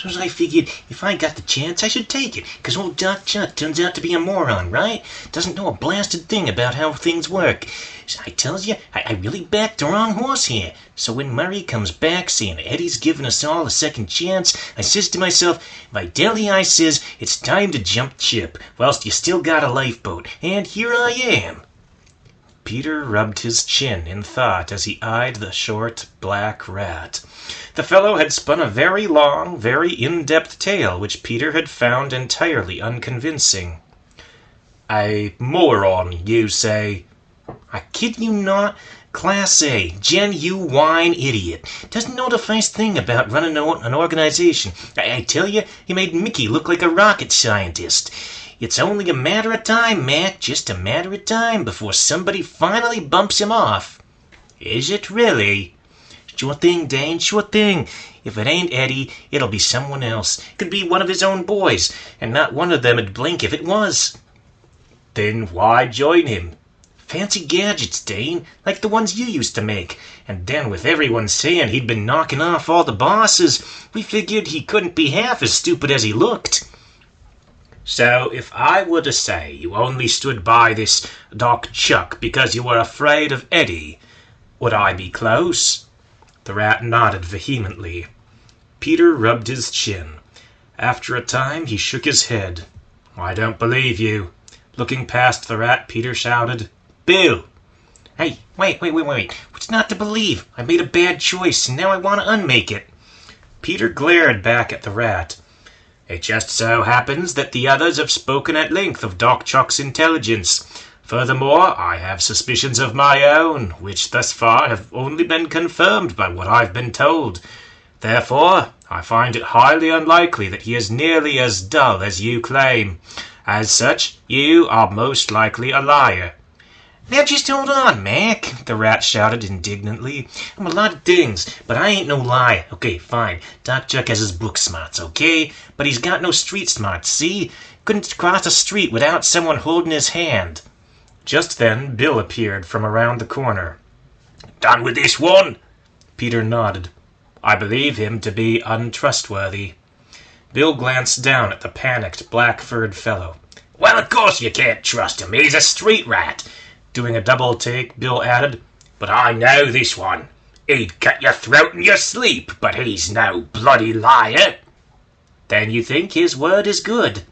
So I figured if I got the chance, I should take it, 'cause old Doc Chuck turns out to be a moron, right? Doesn't know a blasted thing about how things work. So I tells you, I really backed the wrong horse here. So when Murray comes back saying Eddie's giving us all a second chance, I says to myself, Vidalia, I says, it's time to jump ship, whilst you still got a lifeboat, and here I am. Peter rubbed his chin in thought as he eyed the short, black rat. The fellow had spun a very long, very in-depth tale, which Peter had found entirely unconvincing. A moron, you say? I kid you not. Class A, genuine idiot. Doesn't know the first thing about running an organization. I tell you, he made Mickey look like a rocket scientist. It's only a matter of time, Mac, just a matter of time before somebody finally bumps him off. Is it really? Sure thing, Dane, sure thing. If it ain't Eddie, it'll be someone else. Could be one of his own boys, and not one of them'd blink if it was. Then why join him? Fancy gadgets, Dane, like the ones you used to make. And then with everyone saying he'd been knocking off all the bosses, we figured he couldn't be half as stupid as he looked. So if I were to say you only stood by this Doc Chuck because you were afraid of Eddie, would I be close? The rat nodded vehemently. Peter rubbed his chin. After a time he shook his head. I don't believe you. Looking past the rat, Peter shouted, Bill! Hey, wait. What's not to believe? I made a bad choice, and now I want to unmake it. Peter glared back at the rat. It just so happens that the others have spoken at length of Doc Chuck's intelligence. Furthermore, I have suspicions of my own, which thus far have only been confirmed by what I've been told. Therefore, I find it highly unlikely that he is nearly as dull as you claim. As such, you are most likely a liar. Now just hold on, Mac, the rat shouted indignantly. I'm a lot of things, but I ain't no liar. Okay, fine. Doc Chuck has his book smarts, okay? But he's got no street smarts, see? Couldn't cross a street without someone holding his hand. Just then, Bill appeared from around the corner. Done with this one? Peter nodded. I believe him to be untrustworthy. Bill glanced down at the panicked, black-furred fellow. Well, of course you can't trust him. He's a street rat. Doing a double take, Bill added, But I know this one. He'd cut your throat in your sleep, but he's no bloody liar. Then you think his word is good?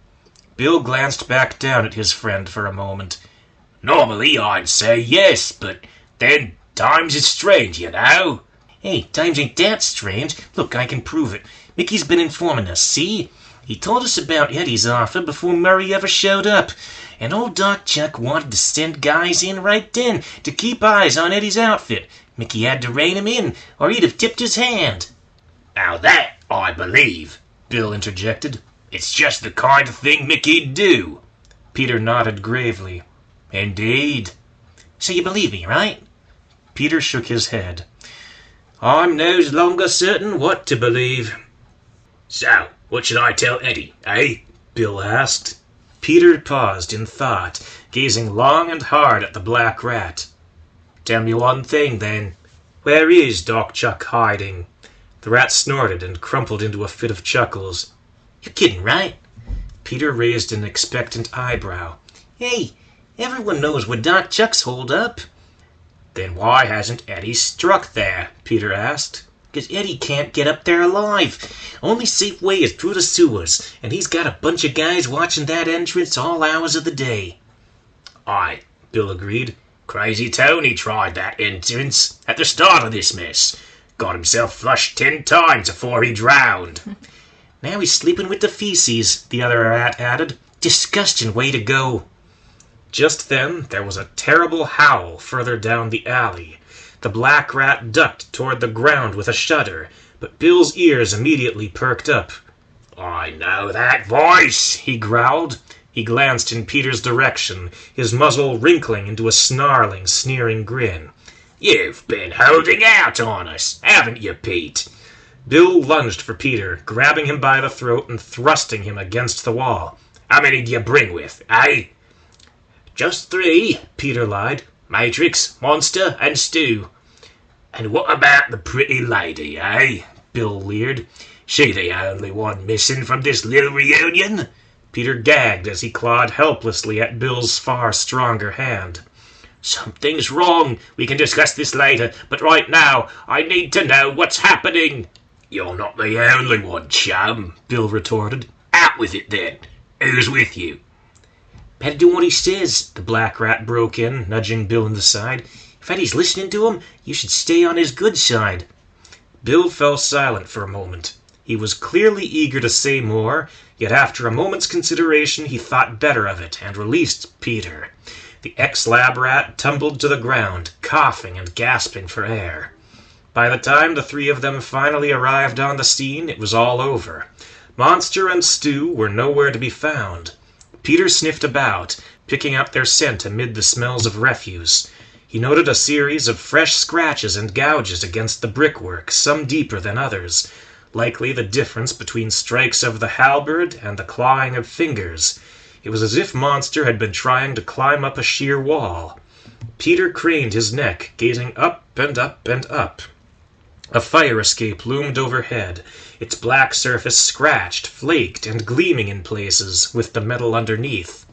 Bill glanced back down at his friend for a moment. Normally I'd say yes, but then times is strange, you know. Hey, times ain't that strange. Look, I can prove it. Mickey's been informing us, see? He told us about Eddie's offer before Murray ever showed up. And old Doc Chuck wanted to send guys in right then to keep eyes on Eddie's outfit. Mickey had to rein him in, or he'd have tipped his hand. Now that I believe, Bill interjected. It's just the kind of thing Mickey'd do. Peter nodded gravely. Indeed. So you believe me, right? Peter shook his head. I'm no longer certain what to believe. So, what should I tell Eddie, eh? Bill asked. Peter paused in thought, gazing long and hard at the black rat. Tell me one thing, then. Where is Doc Chuck hiding? The rat snorted and crumpled into a fit of chuckles. You're kidding, right? Peter raised an expectant eyebrow. Hey, everyone knows where Doc Chuck's holed up. Then why hasn't Eddie struck there? Peter asked. Because Eddie can't get up there alive. Only safe way is through the sewers, and he's got a bunch of guys watching that entrance all hours of the day. Aye, Bill agreed. Crazy Tony tried that entrance at the start of this mess. Got himself flushed 10 times before he drowned. Now he's sleeping with the feces, the other rat added. Disgusting way to go. Just then, there was a terrible howl further down the alley. The black rat ducked toward the ground with a shudder, but Bill's ears immediately perked up. I know that voice, he growled. He glanced in Peter's direction, his muzzle wrinkling into a snarling, sneering grin. You've been holding out on us, haven't you, Pete? Bill lunged for Peter, grabbing him by the throat and thrusting him against the wall. How many do you bring with, eh? Just 3, Peter lied. Matrix, Monster, and Stu. And what about the pretty lady, eh? Bill leered. She the only one missing from this little reunion? Peter gagged as he clawed helplessly at Bill's far stronger hand. Something's wrong. We can discuss this later, but right now I need to know what's happening. You're not the only one, chum, Bill retorted. Out with it then. Who's with you? Better do what he says, the black rat broke in, nudging Bill in the side. If Eddie's listening to him, you should stay on his good side. Bill fell silent for a moment. He was clearly eager to say more, yet after a moment's consideration he thought better of it and released Peter. The ex-lab rat tumbled to the ground, coughing and gasping for air. By the time the three of them finally arrived on the scene, it was all over. Monster and Stu were nowhere to be found. Peter sniffed about, picking up their scent amid the smells of refuse. He noted a series of fresh scratches and gouges against the brickwork, some deeper than others, likely the difference between strikes of the halberd and the clawing of fingers. It was as if Monster had been trying to climb up a sheer wall. Peter craned his neck, gazing up and up and up. A fire escape loomed overhead, its black surface scratched, flaked, and gleaming in places, with the metal underneath.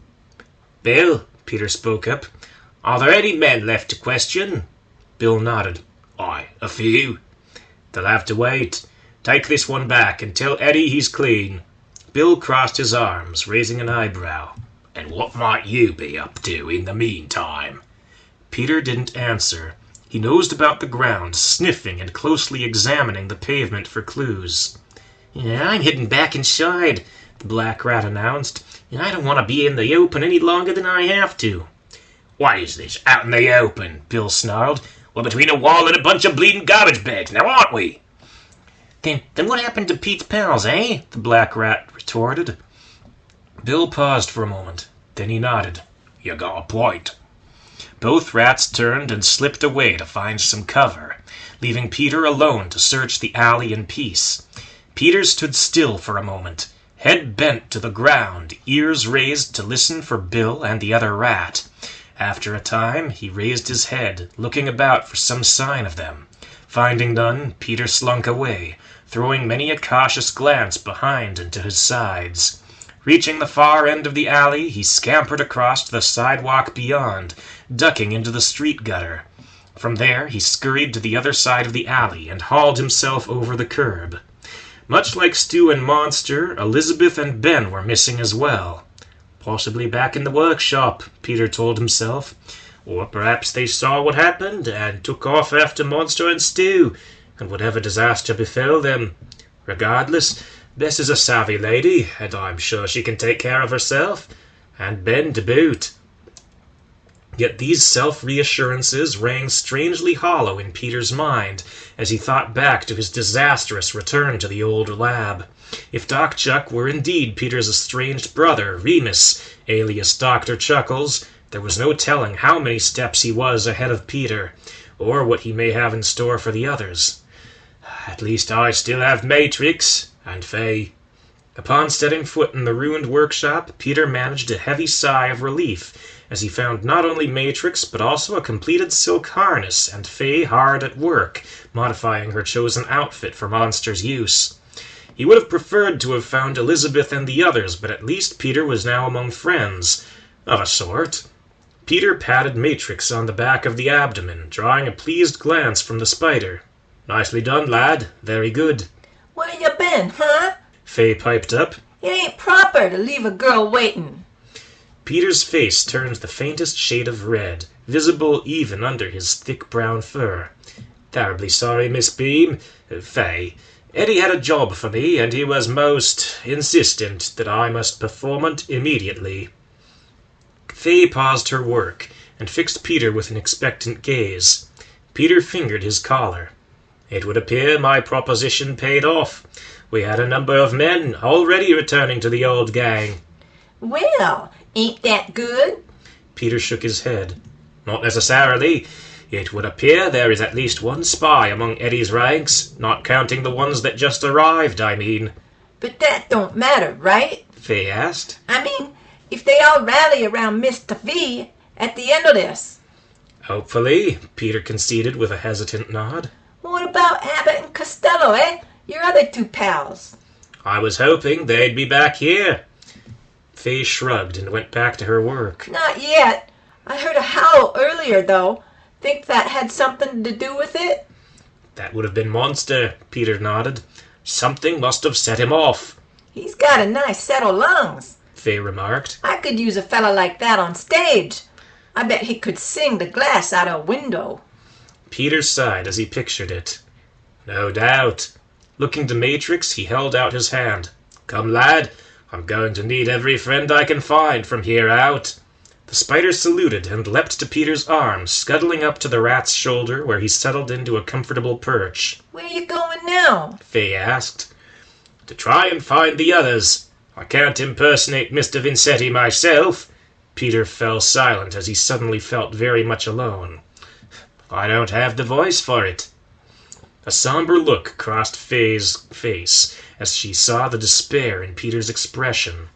Bill, Peter spoke up, are there any men left to question? Bill nodded. Aye, a few. They'll have to wait. Take this one back and tell Eddie he's clean. Bill crossed his arms, raising an eyebrow. And what might you be up to in the meantime? Peter didn't answer. He nosed about the ground, sniffing and closely examining the pavement for clues. I'm heading back inside, the black rat announced. I don't want to be in the open any longer than I have to. What is this, out in the open? Bill snarled. We're between a wall and a bunch of bleeding garbage bags, now aren't we? Then what happened to Pete's pals, eh? The black rat retorted. Bill paused for a moment. Then he nodded. You got a point. Both rats turned and slipped away to find some cover, leaving Peter alone to search the alley in peace. Peter stood still for a moment, head bent to the ground, ears raised to listen for Bill and the other rat. After a time, he raised his head, looking about for some sign of them. Finding none, Peter slunk away, throwing many a cautious glance behind and to his sides. Reaching the far end of the alley, he scampered across to the sidewalk beyond, ducking into the street gutter. From there, he scurried to the other side of the alley and hauled himself over the curb. Much like Stu and Monster, Elizabeth and Ben were missing as well. Possibly back in the workshop, Peter told himself. Or perhaps they saw what happened and took off after Monster and Stu, and whatever disaster befell them. Regardless, Bess is a savvy lady, and I'm sure she can take care of herself, and Ben to boot. Yet these self-reassurances rang strangely hollow in Peter's mind as he thought back to his disastrous return to the old lab. If Doc Chuck were indeed Peter's estranged brother, Remus, alias Dr. Chuckles, there was no telling how many steps he was ahead of Peter, or what he may have in store for the others. At least I still have Matrix and Faye. Upon setting foot in the ruined workshop, Peter managed a heavy sigh of relief as he found not only Matrix but also a completed silk harness and Faye hard at work, modifying her chosen outfit for Monster's use. He would have preferred to have found Elizabeth and the others, but at least Peter was now among friends, of a sort. Peter patted Matrix on the back of the abdomen, drawing a pleased glance from the spider. Nicely done, lad. Very good. Where you been, huh? Faye piped up. It ain't proper to leave a girl waiting. Peter's face turned the faintest shade of red, visible even under his thick brown fur. Terribly sorry, Miss Beam. Faye, Eddie had a job for me, and he was most insistent that I must perform it immediately. Faye paused her work and fixed Peter with an expectant gaze. Peter fingered his collar. It would appear my proposition paid off. We had a number of men already returning to the old gang. Well, ain't that good? Peter shook his head. Not necessarily. It would appear there is at least one spy among Eddie's ranks, not counting the ones that just arrived, I mean. But that don't matter, right? Faye asked. I mean, if they all rally around Mr. V at the end of this. Hopefully, Peter conceded with a hesitant nod. What about Abbott and Costello, eh? Your other two pals? I was hoping they'd be back here. Faye shrugged and went back to her work. Not yet. I heard a howl earlier, though. Think that had something to do with it? That would have been Monster, Peter nodded. Something must have set him off. He's got a nice set of lungs, Faye remarked. I could use a fella like that on stage. I bet he could sing the glass out a window. Peter sighed as he pictured it. No doubt. Looking to Matrix, he held out his hand. Come, lad. I'm going to need every friend I can find from here out. The spider saluted and leapt to Peter's arm, scuttling up to the rat's shoulder where he settled into a comfortable perch. Where you going now? Faye asked. To try and find the others. I can't impersonate Mr. Vincetti myself. Peter fell silent as he suddenly felt very much alone. I don't have the voice for it. A somber look crossed Faye's face as she saw the despair in Peter's expression.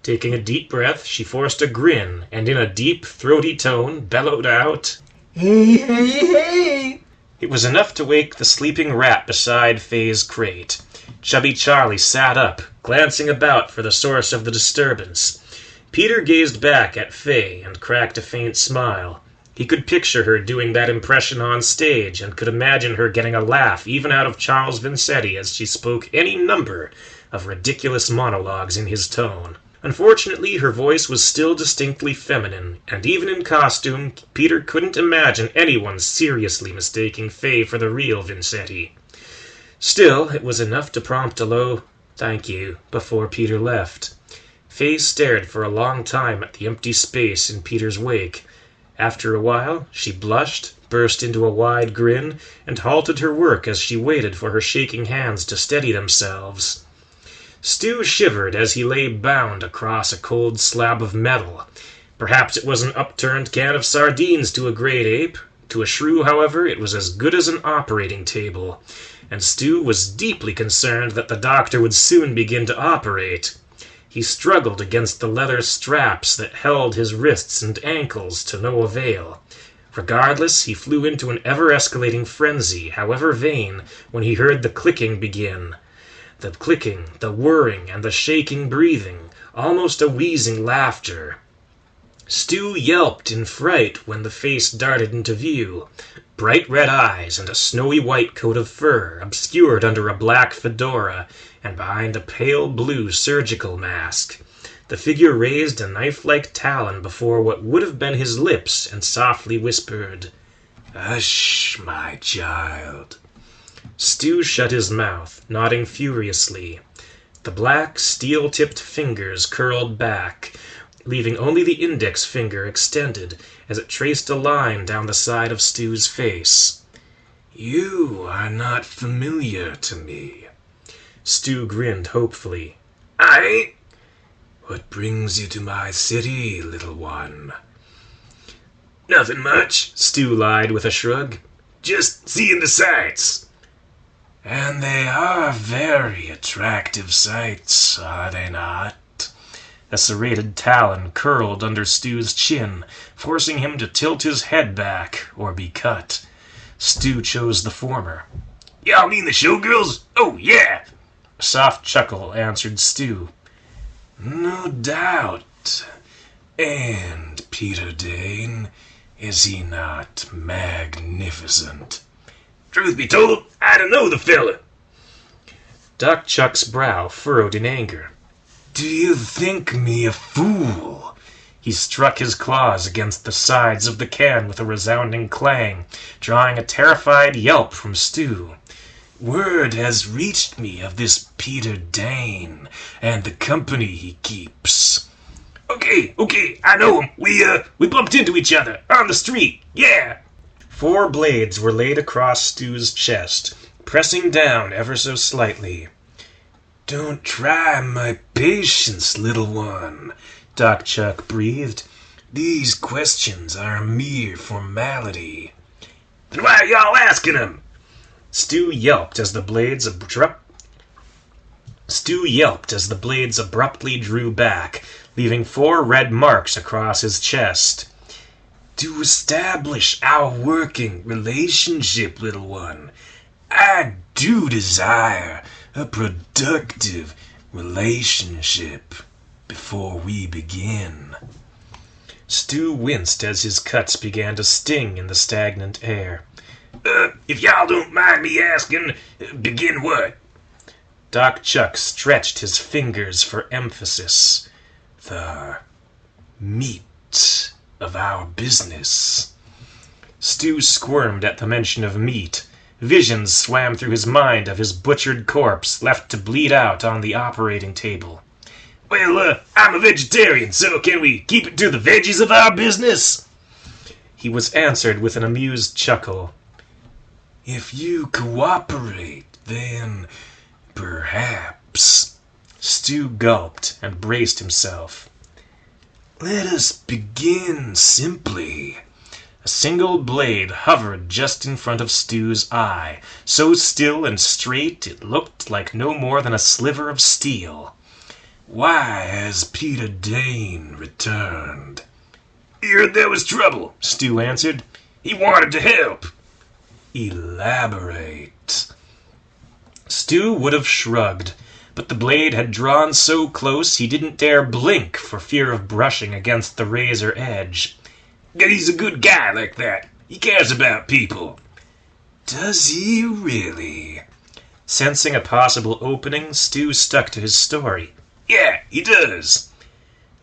Taking a deep breath, she forced a grin, and in a deep, throaty tone, bellowed out, Hey, hey, hey! It was enough to wake the sleeping rat beside Faye's crate. Chubby Charlie sat up, glancing about for the source of the disturbance. Peter gazed back at Faye and cracked a faint smile. He could picture her doing that impression on stage and could imagine her getting a laugh even out of Charles Vincetti as she spoke any number of ridiculous monologues in his tone. Unfortunately, her voice was still distinctly feminine, and even in costume, Peter couldn't imagine anyone seriously mistaking Faye for the real Vincetti. Still, it was enough to prompt a low "thank you" before Peter left. Faye stared for a long time at the empty space in Peter's wake. After a while, she blushed, burst into a wide grin, and halted her work as she waited for her shaking hands to steady themselves. Stu shivered as he lay bound across a cold slab of metal. Perhaps it was an upturned can of sardines to a great ape. To a shrew, however, it was as good as an operating table, and Stu was deeply concerned that the doctor would soon begin to operate. He struggled against the leather straps that held his wrists and ankles to no avail. Regardless, he flew into an ever-escalating frenzy, however vain, when he heard the clicking begin. The clicking, the whirring, and the shaking breathing, almost a wheezing laughter. Stu yelped in fright when the face darted into view. Bright red eyes and a snowy white coat of fur, obscured under a black fedora, and behind a pale blue surgical mask. The figure raised a knife-like talon before what would have been his lips and softly whispered, "Hush, my child." Stu shut his mouth, nodding furiously. The black, steel-tipped fingers curled back, leaving only the index finger extended as it traced a line down the side of Stu's face. "You are not familiar to me." Stu grinned hopefully. "I? What brings you to my city, little one?" "Nothing much," Stu lied with a shrug. "Just seeing the sights." "And they are very attractive sights, are they not?" A serrated talon curled under Stu's chin, forcing him to tilt his head back or be cut. Stu chose the former. "Y'all mean the showgirls? Oh, yeah!" A soft chuckle answered Stu. "No doubt. And Peter Dane, is he not magnificent?" "Truth be told, I don't know the fella." Doc Chuck's brow furrowed in anger. "Do you think me a fool?" He struck his claws against the sides of the can with a resounding clang, drawing a terrified yelp from Stu. "Word has reached me of this Peter Dane and the company he keeps." Okay, I know him. We bumped into each other on the street. Yeah." 4 blades were laid across Stu's chest, pressing down ever so slightly. "Don't try my patience, little one," Doc Chuck breathed. "These questions are a mere formality." "Then why are y'all asking them?" Stu yelped as the blades abruptly drew back, leaving 4 red marks across his chest. "To establish our working relationship, little one. I do desire a productive relationship before we begin. Stu winced as his cuts began to sting in the stagnant air. If y'all don't mind me asking, begin what? Doc Chuck stretched his fingers for emphasis. The meat of our business. Stu squirmed at the mention of meat. Visions swam through his mind of his butchered corpse left to bleed out on the operating table. Well, I'm a vegetarian, so can we keep it to the veggies of our business? He was answered with an amused chuckle. If you cooperate, then perhaps. Stu gulped and braced himself. Let us begin simply. A single blade hovered just in front of Stu's eye, so still and straight it looked like no more than a sliver of steel. Why has Peter Dane returned? Heard there was trouble, Stu answered. He wanted to help. Elaborate. Stu would have shrugged, but the blade had drawn so close he didn't dare blink for fear of brushing against the razor edge. He's a good guy like that. He cares about people. Does he really? Sensing a possible opening, Stu stuck to his story. Yeah, he does.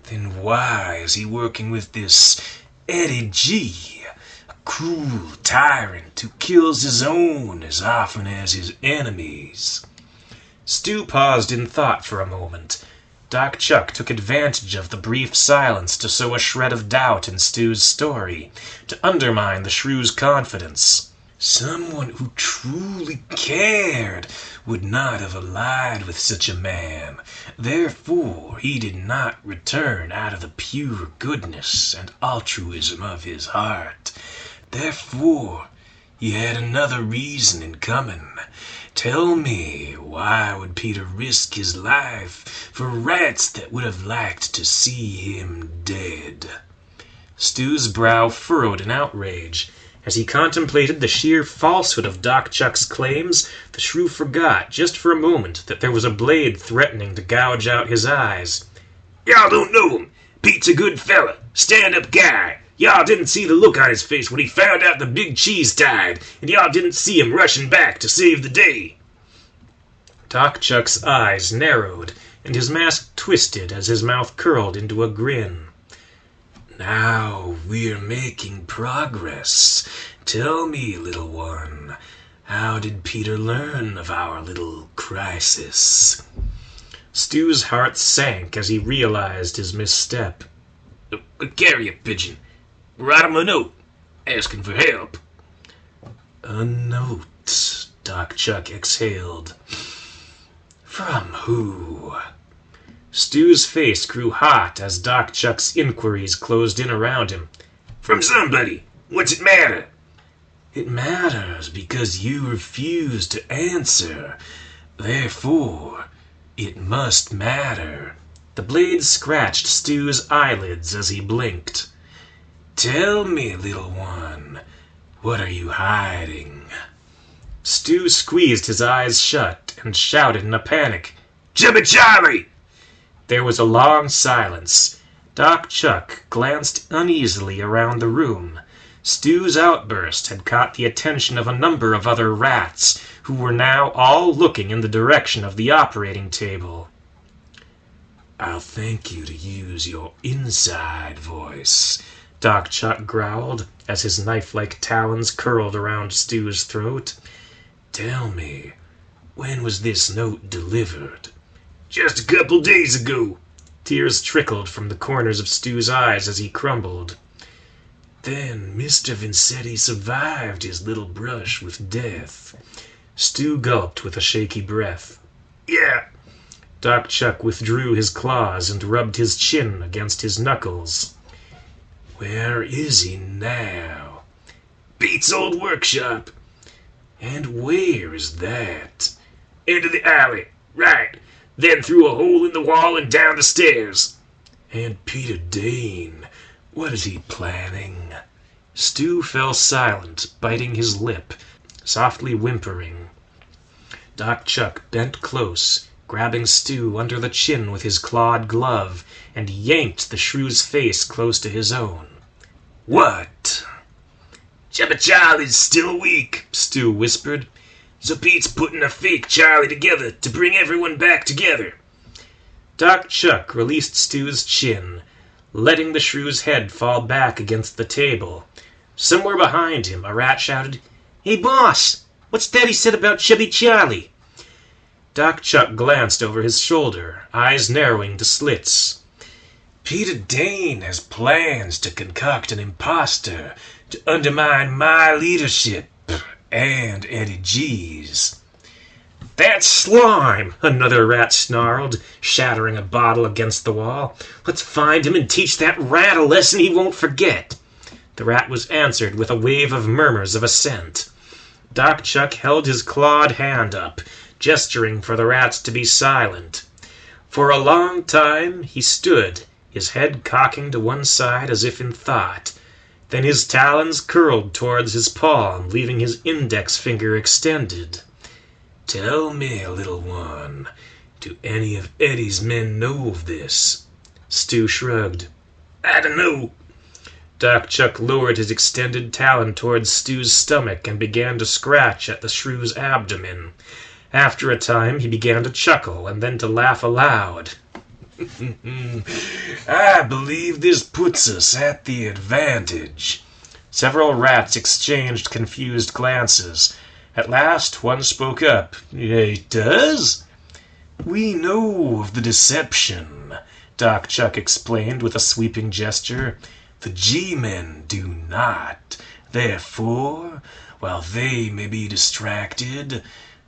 Then why is he working with this Eddie G, a cruel tyrant who kills his own as often as his enemies? Stu paused in thought for a moment. Doc Chuck took advantage of the brief silence to sow a shred of doubt in Stu's story, to undermine the shrew's confidence. Someone who truly cared would not have allied with such a man. Therefore, he did not return out of the pure goodness and altruism of his heart. Therefore, he had another reason in coming. Tell me, why would Peter risk his life for rats that would have liked to see him dead? Stu's brow furrowed in outrage. As he contemplated the sheer falsehood of Doc Chuck's claims, the shrew forgot, just for a moment, that there was a blade threatening to gouge out his eyes. Y'all don't know him. Pete's a good fella, stand-up guy. Y'all didn't see the look on his face when he found out the big cheese died, and y'all didn't see him rushing back to save the day. Doc Chuck's eyes narrowed, and his mask twisted as his mouth curled into a grin. Now we're making progress. Tell me, little one, how did Peter learn of our little crisis? Stu's heart sank as he realized his misstep. Carrier pigeon. Write him a note, asking for help. A note, Doc Chuck exhaled. From who? Stu's face grew hot as Doc Chuck's inquiries closed in around him. From somebody. What's it matter? It matters because you refuse to answer. Therefore, it must matter. The blade scratched Stu's eyelids as he blinked. Tell me, little one, what are you hiding? Stu squeezed his eyes shut and shouted in a panic. Chubby Charlie! There was a long silence. Doc Chuck glanced uneasily around the room. Stu's outburst had caught the attention of a number of other rats, who were now all looking in the direction of the operating table. I'll thank you to use your inside voice, Doc Chuck growled, as his knife-like talons curled around Stu's throat. Tell me, when was this note delivered? Just a couple days ago. Tears trickled from the corners of Stu's eyes as he crumbled. Then Mr. Vincetti survived his little brush with death. Stu gulped with a shaky breath. Yeah. Doc Chuck withdrew his claws and rubbed his chin against his knuckles. Where is he now? Pete's old workshop. And where is that? Into the alley. Right. Then through a hole in the wall and down the stairs. And Peter Dane, what is he planning? Stu fell silent, biting his lip, softly whimpering. Doc Chuck bent close, grabbing Stu under the chin with his clawed glove, and yanked the shrew's face close to his own. What? Chubby Charlie's still weak, Stu whispered. So Pete's putting a fake Charlie together to bring everyone back together. Doc Chuck released Stu's chin, letting the shrew's head fall back against the table. Somewhere behind him, a rat shouted, "Hey, boss! What's Daddy said about Chubby Charlie?" Doc Chuck glanced over his shoulder, eyes narrowing to slits. Peter Dane has plans to concoct an imposter to undermine my leadership and Eddie G's. "That's slime!" another rat snarled, shattering a bottle against the wall. "Let's find him and teach that rat a lesson he won't forget." The rat was answered with a wave of murmurs of assent. Doc Chuck held his clawed hand up, gesturing for the rats to be silent. For a long time he stood, his head cocking to one side as if in thought. Then his talons curled towards his palm, leaving his index finger extended. Tell me, little one, do any of Eddie's men know of this? Stu shrugged. I don't know. Doc Chuck lowered his extended talon towards Stu's stomach and began to scratch at the shrew's abdomen. After a time he began to chuckle and then to laugh aloud. I believe this puts us at the advantage. Several rats exchanged confused glances. At last one spoke up. It does? We know of the deception, Doc Chuck explained with a sweeping gesture. The G-men do not. Therefore, while they may be distracted,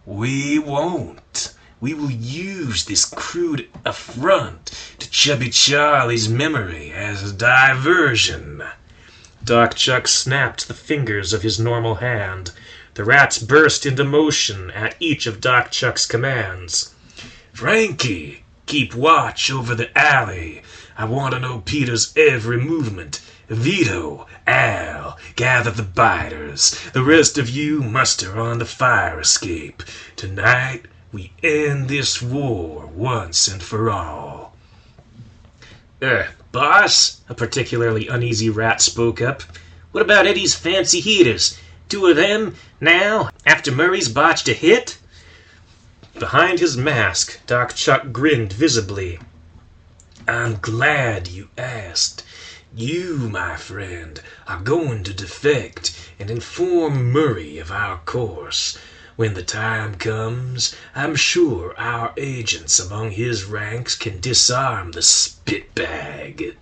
we won't. We will use this crude affront to Chubby Charlie's memory as a diversion. Doc Chuck snapped the fingers of his normal hand. The rats burst into motion at each of Doc Chuck's commands. Frankie, keep watch over the alley. I want to know Peter's every movement. Vito, Al, gather the biters. The rest of you muster on the fire escape. Tonight, we end this war once and for all. Boss, a particularly uneasy rat spoke up. What about Eddie's fancy heaters? 2 of them, now, after Murray's botched a hit? Behind his mask, Doc Chuck grinned visibly. I'm glad you asked. You, my friend, are going to defect and inform Murray of our course. When the time comes, I'm sure our agents among his ranks can disarm the spitbag.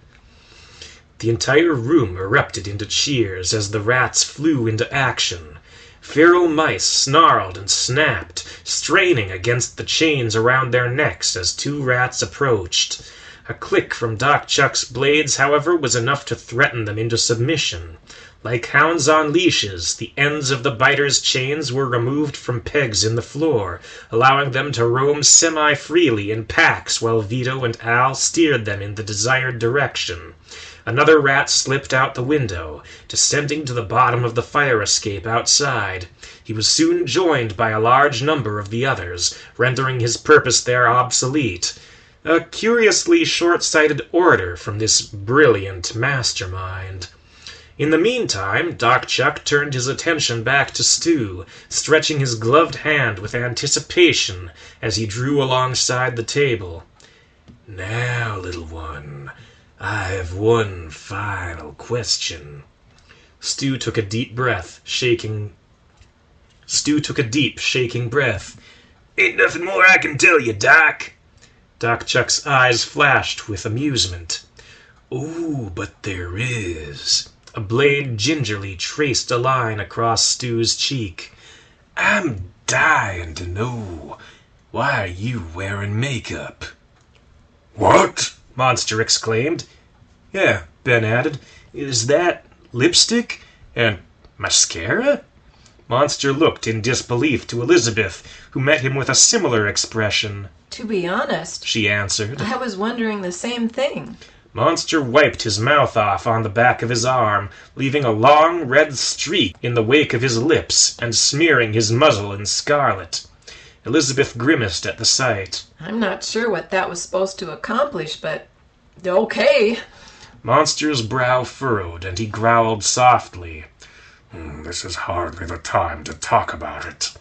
The entire room erupted into cheers as the rats flew into action. Feral mice snarled and snapped, straining against the chains around their necks as 2 rats approached. A click from Doc Chuck's blades, however, was enough to threaten them into submission. Like hounds on leashes, the ends of the biters' chains were removed from pegs in the floor, allowing them to roam semi-freely in packs while Vito and Al steered them in the desired direction. Another rat slipped out the window, descending to the bottom of the fire escape outside. He was soon joined by a large number of the others, rendering his purpose there obsolete. A curiously short-sighted order from this brilliant mastermind. In the meantime, Doc Chuck turned his attention back to Stu, stretching his gloved hand with anticipation as he drew alongside the table. Now, little one, I have one final question. Stu took a deep, shaking breath. Ain't nothing more I can tell you, Doc. Doc Chuck's eyes flashed with amusement. Oh, but there is. A blade gingerly traced a line across Stu's cheek. I'm dying to know. Why are you wearing makeup? What? Monster exclaimed. Yeah, Ben added. Is that lipstick? And mascara? Monster looked in disbelief to Elizabeth, who met him with a similar expression. To be honest, she answered, I was wondering the same thing. Monster wiped his mouth off on the back of his arm, leaving a long red streak in the wake of his lips and smearing his muzzle in scarlet. Elizabeth grimaced at the sight. I'm not sure what that was supposed to accomplish, but okay. Monster's brow furrowed, and he growled softly. This is hardly the time to talk about it.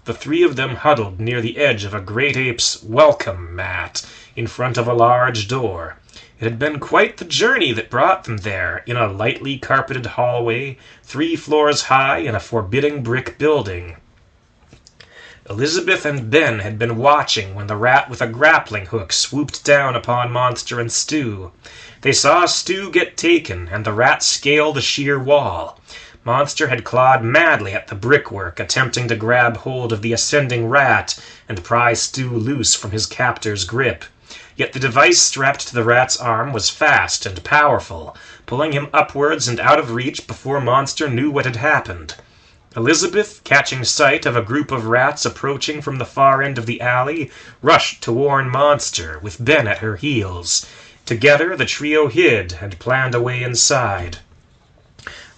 The three of them huddled near the edge of a great ape's welcome mat in front of a large door. It had been quite the journey that brought them there, in a lightly carpeted hallway, 3 floors high in a forbidding brick building. Elizabeth and Ben had been watching when the rat with a grappling hook swooped down upon Monster and Stu. They saw Stu get taken and the rat scale the sheer wall. Monster had clawed madly at the brickwork, attempting to grab hold of the ascending rat and pry Stu loose from his captor's grip. Yet the device strapped to the rat's arm was fast and powerful, pulling him upwards and out of reach before Monster knew what had happened. Elizabeth, catching sight of a group of rats approaching from the far end of the alley, rushed to warn Monster, with Ben at her heels. Together the trio hid and planned a way inside.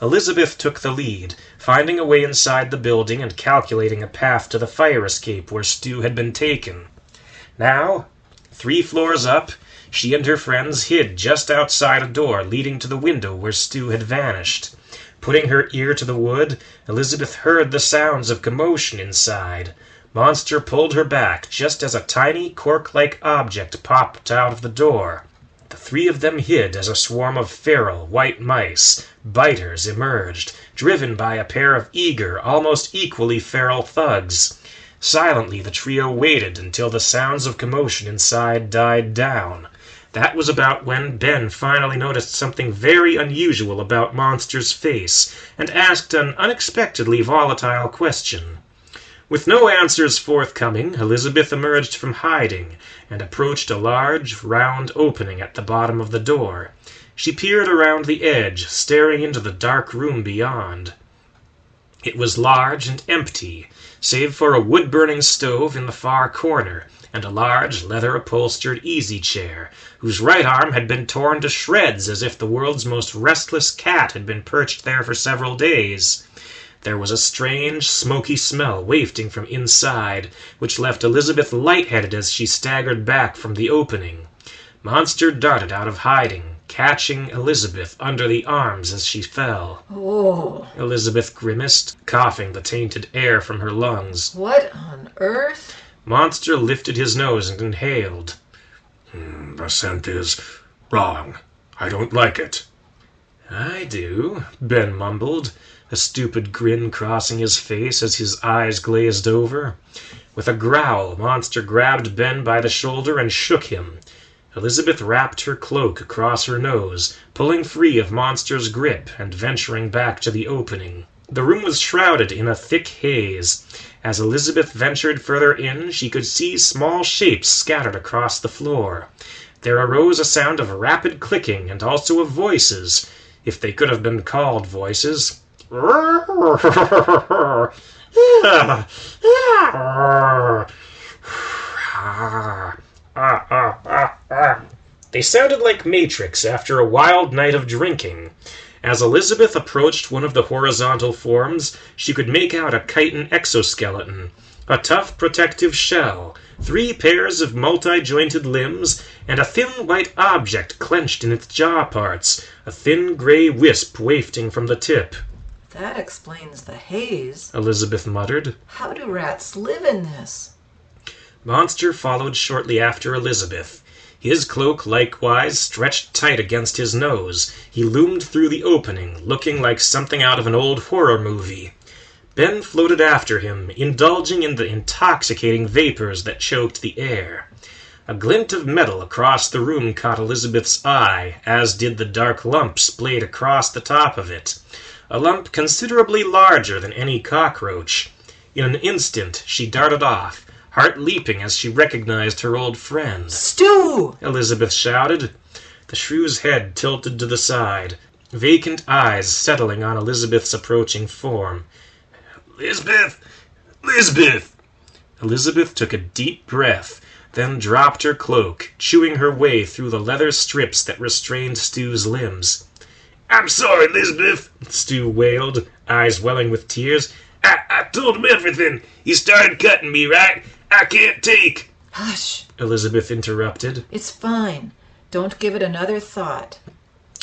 Elizabeth took the lead, finding a way inside the building and calculating a path to the fire escape where Stu had been taken. Now, 3 floors up, she and her friends hid just outside a door leading to the window where Stu had vanished. Putting her ear to the wood, Elizabeth heard the sounds of commotion inside. Monster pulled her back just as a tiny cork-like object popped out of the door. The 3 of them hid as a swarm of feral white mice, biters, emerged, driven by a pair of eager, almost equally feral thugs. Silently the trio waited until the sounds of commotion inside died down. That was about when Ben finally noticed something very unusual about Monster's face and asked an unexpectedly volatile question. With no answers forthcoming, Elizabeth emerged from hiding and approached a large, round opening at the bottom of the door. She peered around the edge, staring into the dark room beyond. It was large and empty, save for a wood-burning stove in the far corner and a large, leather-upholstered easy chair, whose right arm had been torn to shreds as if the world's most restless cat had been perched there for several days. There was a strange, smoky smell wafting from inside, which left Elizabeth lightheaded as she staggered back from the opening. Monster darted out of hiding, catching Elizabeth under the arms as she fell. Oh. Elizabeth grimaced, coughing the tainted air from her lungs. What on earth? Monster lifted his nose and inhaled. The scent is wrong. I don't like it. I do, Ben mumbled, a stupid grin crossing his face as his eyes glazed over. With a growl, Monster grabbed Ben by the shoulder and shook him. Elizabeth wrapped her cloak across her nose, pulling free of Monster's grip and venturing back to the opening. The room was shrouded in a thick haze. As Elizabeth ventured further in, she could see small shapes scattered across the floor. There arose a sound of rapid clicking and also of voices, if they could have been called voices. They sounded like Matrix after a wild night of drinking. As Elizabeth approached one of the horizontal forms, she could make out a chitin exoskeleton, a tough protective shell, 3 pairs of multi-jointed limbs, and a thin white object clenched in its jaw parts, a thin gray wisp wafting from the tip. That explains the haze, Elizabeth muttered. How do rats live in this? Monster followed shortly after Elizabeth. His cloak likewise stretched tight against his nose. He loomed through the opening, looking like something out of an old horror movie. Ben floated after him, indulging in the intoxicating vapors that choked the air. A glint of metal across the room caught Elizabeth's eye, as did the dark lump splayed across the top of it. A lump considerably larger than any cockroach. In an instant she darted off, heart leaping as she recognized her old friend. Stu! Elizabeth shouted. The shrew's head tilted to the side, vacant eyes settling on Elizabeth's approaching form. Elizabeth! Elizabeth! Elizabeth took a deep breath, then dropped her cloak, chewing her way through the leather strips that restrained Stu's limbs. I'm sorry, Elizabeth, Stu wailed, eyes welling with tears. I told him everything. He started cutting me, right? I can't take. Hush. Elizabeth interrupted. It's fine. Don't give it another thought.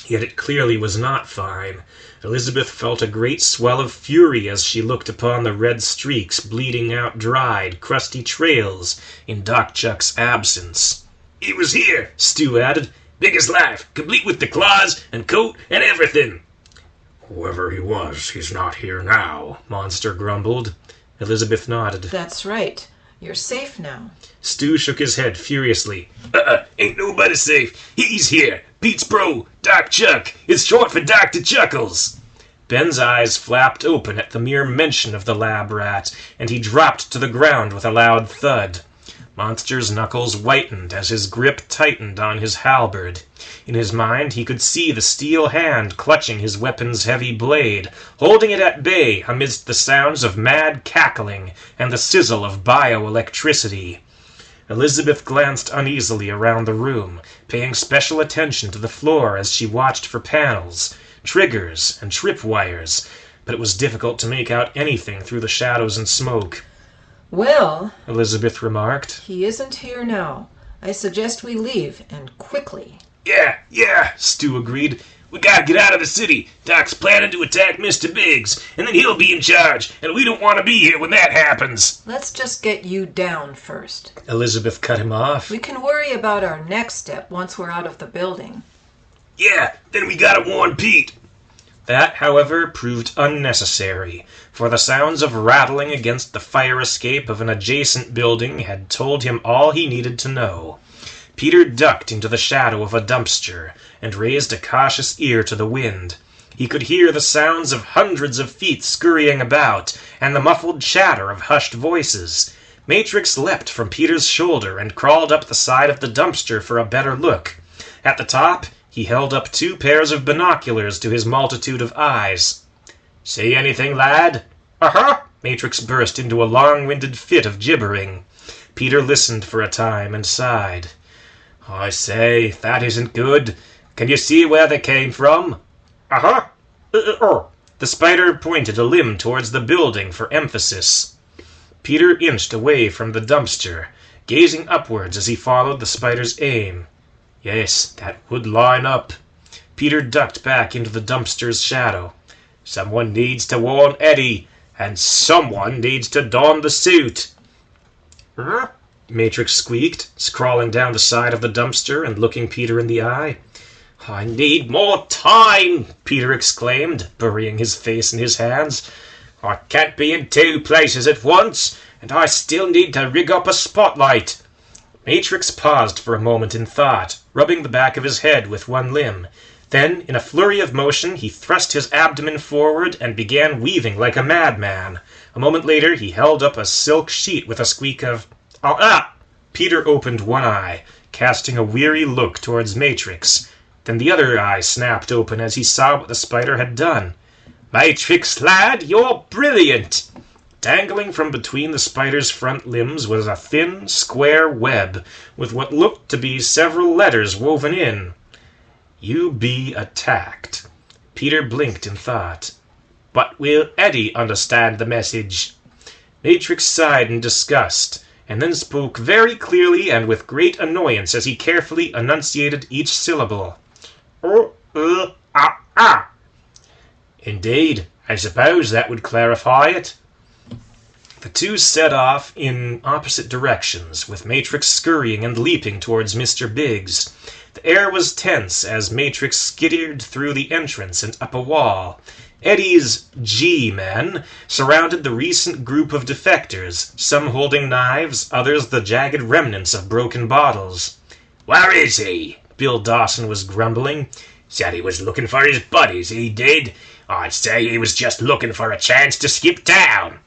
Yet it clearly was not fine. Elizabeth felt a great swell of fury as she looked upon the red streaks bleeding out dried, crusty trails in Doc Chuck's absence. He was here, Stu added. Big as life, complete with the claws and coat and everything. Whoever he was, he's not here now, Monster grumbled. Elizabeth nodded. That's right. You're safe now. Stu shook his head furiously. Ain't nobody safe. He's here. Pete's bro, Doc Chuck. It's short for Dr. Chuckles. Ben's eyes flapped open at the mere mention of the lab rat, and he dropped to the ground with a loud thud. Monster's knuckles whitened as his grip tightened on his halberd. In his mind he could see the steel hand clutching his weapon's heavy blade, holding it at bay amidst the sounds of mad cackling and the sizzle of bioelectricity. Elizabeth glanced uneasily around the room, paying special attention to the floor as she watched for panels, triggers, and tripwires, but it was difficult to make out anything through the shadows and smoke. Well, Elizabeth remarked. He isn't here now. I suggest we leave, and quickly. Yeah, Stu agreed. We gotta get out of the city. Doc's planning to attack Mr. Biggs, and then he'll be in charge, and we don't want to be here when that happens. Let's just get you down first. Elizabeth cut him off. We can worry about our next step once we're out of the building. Yeah, then we gotta warn Pete. That, however, proved unnecessary, for the sounds of rattling against the fire escape of an adjacent building had told him all he needed to know. Peter ducked into the shadow of a dumpster and raised a cautious ear to the wind. He could hear the sounds of hundreds of feet scurrying about and the muffled chatter of hushed voices. Matrix leapt from Peter's shoulder and crawled up the side of the dumpster for a better look. At the top, he held up 2 pairs of binoculars to his multitude of eyes. "See anything, lad?" "Uh-huh." Matrix burst into a long-winded fit of gibbering. Peter listened for a time and sighed. "I say, that isn't good. Can you see where they came from?" "Uh-huh." The spider pointed a limb towards the building for emphasis. Peter inched away from the dumpster, gazing upwards as he followed the spider's aim. Yes, that would line up. Peter ducked back into the dumpster's shadow. Someone needs to warn Eddie, and someone needs to don the suit. Matrix squeaked, crawling down the side of the dumpster and looking Peter in the eye. "I need more time," Peter exclaimed, burying his face in his hands. "I can't be in 2 places at once, and I still need to rig up a spotlight." Matrix paused for a moment in thought, rubbing the back of his head with one limb. Then, in a flurry of motion, he thrust his abdomen forward and began weaving like a madman. A moment later, he held up a silk sheet with a squeak of, "Ah!" Peter opened one eye, casting a weary look towards Matrix. Then the other eye snapped open as he saw what the spider had done. "Matrix, lad, you're brilliant!" Dangling from between the spider's front limbs was a thin, square web with what looked to be several letters woven in. "You be attacked." Peter blinked in thought. "But will Eddie understand the message?" Matrix sighed in disgust, and then spoke very clearly and with great annoyance as he carefully enunciated each syllable. "Indeed, I suppose that would clarify it." The 2 set off in opposite directions, with Matrix scurrying and leaping towards Mr. Biggs. The air was tense as Matrix skittered through the entrance and up a wall. Eddie's G-men surrounded the recent group of defectors, some holding knives, others the jagged remnants of broken bottles. "Where is he?" Bill Dawson was grumbling. "Said he was looking for his buddies, he did. I'd say he was just looking for a chance to skip town."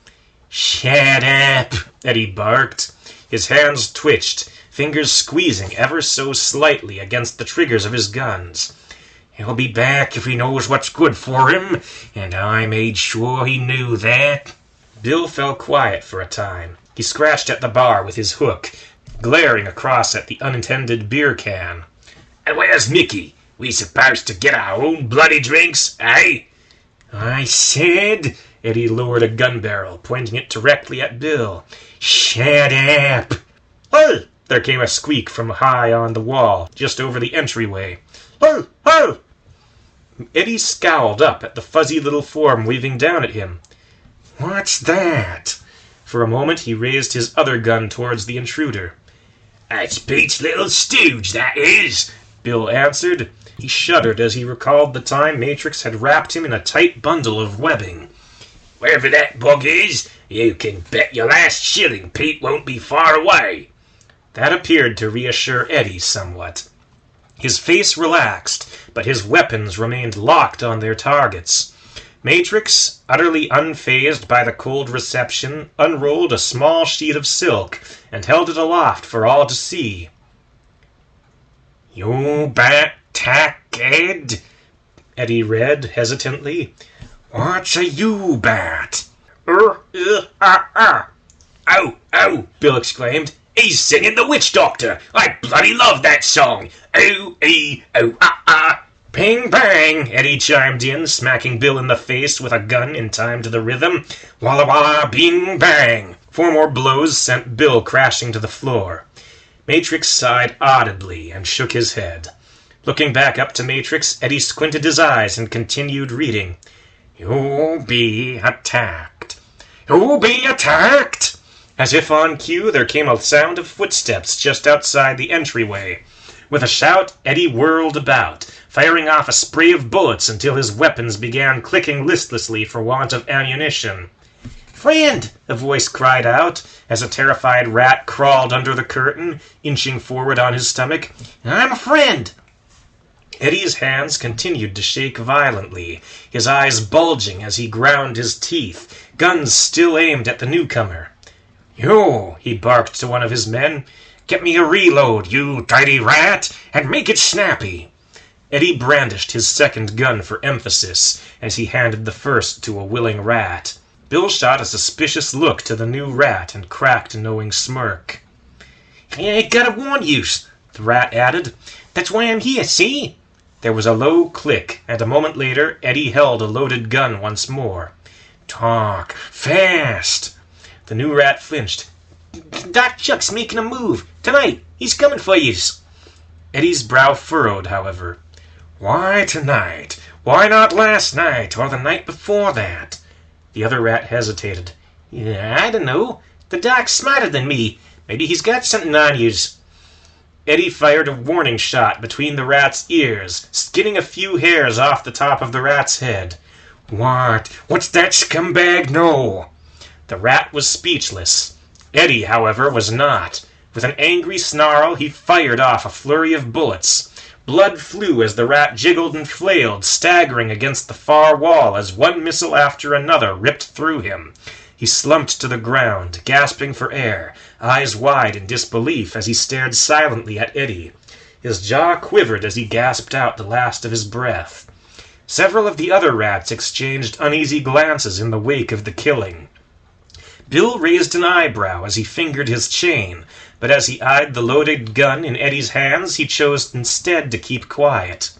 "Shut up," Eddie barked. His hands twitched, fingers squeezing ever so slightly against the triggers of his guns. "He'll be back if he knows what's good for him, and I made sure he knew that." Bill fell quiet for a time. He scratched at the bar with his hook, glaring across at the unattended beer can. "And where's Mickey? We supposed to get our own bloody drinks, eh?" "I said Eddie lowered a gun barrel, pointing it directly at Bill. Shut up! "Hey!" There came a squeak from high on the wall, just over the entryway. "Hey! Hey!" Eddie scowled up at the fuzzy little form waving down at him. What's that? For a moment he raised his other gun towards the intruder. That's Pete's little stooge, that is, Bill answered. He shuddered as he recalled the time Matrix had wrapped him in a tight bundle of webbing. Wherever that bug is, you can bet your last shilling Pete won't be far away. That appeared to reassure Eddie somewhat. His face relaxed, but his weapons remained locked on their targets. Matrix, utterly unfazed by the cold reception, unrolled a small sheet of silk and held it aloft for all to see. You bat tacked? Eddie read hesitantly. What's a U-bat? Oh, Bill exclaimed. He's singing The Witch Doctor. I bloody love that song. Oh, Bang, bang, Eddie chimed in, smacking Bill in the face with a gun in time to the rhythm. Walla walla, bing, bang. 4 more blows sent Bill crashing to the floor. Matrix sighed audibly and shook his head. Looking back up to Matrix, Eddie squinted his eyes and continued reading. You'll be attacked. You'll be attacked! As if on cue, there came a sound of footsteps just outside the entryway. With a shout, Eddie whirled about, firing off a spray of bullets until his weapons began clicking listlessly for want of ammunition. Friend! A voice cried out, as a terrified rat crawled under the curtain, inching forward on his stomach. I'm a friend! Eddie's hands continued to shake violently, his eyes bulging as he ground his teeth, guns still aimed at the newcomer. You, he barked to one of his men. Get me a reload, you dirty rat, and make it snappy. Eddie brandished his second gun for emphasis as he handed the first to a willing rat. Bill shot a suspicious look to the new rat and cracked a knowing smirk. I gotta warn yous, the rat added. That's why I'm here, see? There was a low click, and a moment later Eddie held a loaded gun once more. Talk fast. The new rat flinched. Doc Chuck's making a move. Tonight. He's coming for yous. Eddie's brow furrowed, however. Why tonight? Why not last night or the night before that? The other rat hesitated. Yeah, I don't know. The doc's smarter than me. Maybe he's got something on yous. Eddie fired a warning shot between the rat's ears, skinning a few hairs off the top of the rat's head. What's that scumbag know? The rat was speechless. Eddie, however, was not. With an angry snarl, he fired off a flurry of bullets. Blood flew as the rat jiggled and flailed, staggering against the far wall as one missile after another ripped through him. He slumped to the ground, gasping for air, eyes wide in disbelief as he stared silently at Eddie. His jaw quivered as he gasped out the last of his breath. Several of the other rats exchanged uneasy glances in the wake of the killing. Bill raised an eyebrow as he fingered his chain, but as he eyed the loaded gun in Eddie's hands, he chose instead to keep quiet.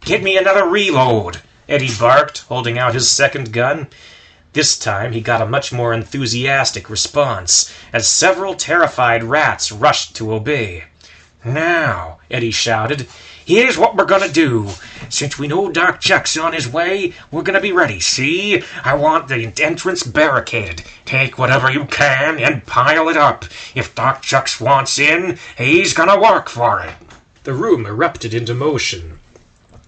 Get me another reload, Eddie barked, holding out his second gun. This time he got a much more enthusiastic response, as several terrified rats rushed to obey. Now, Eddie shouted, here's what we're gonna do. Since we know Doc Chuck's on his way, we're gonna be ready, see? I want the entrance barricaded. Take whatever you can and pile it up. If Doc Chuck's wants in, he's gonna work for it. The room erupted into motion.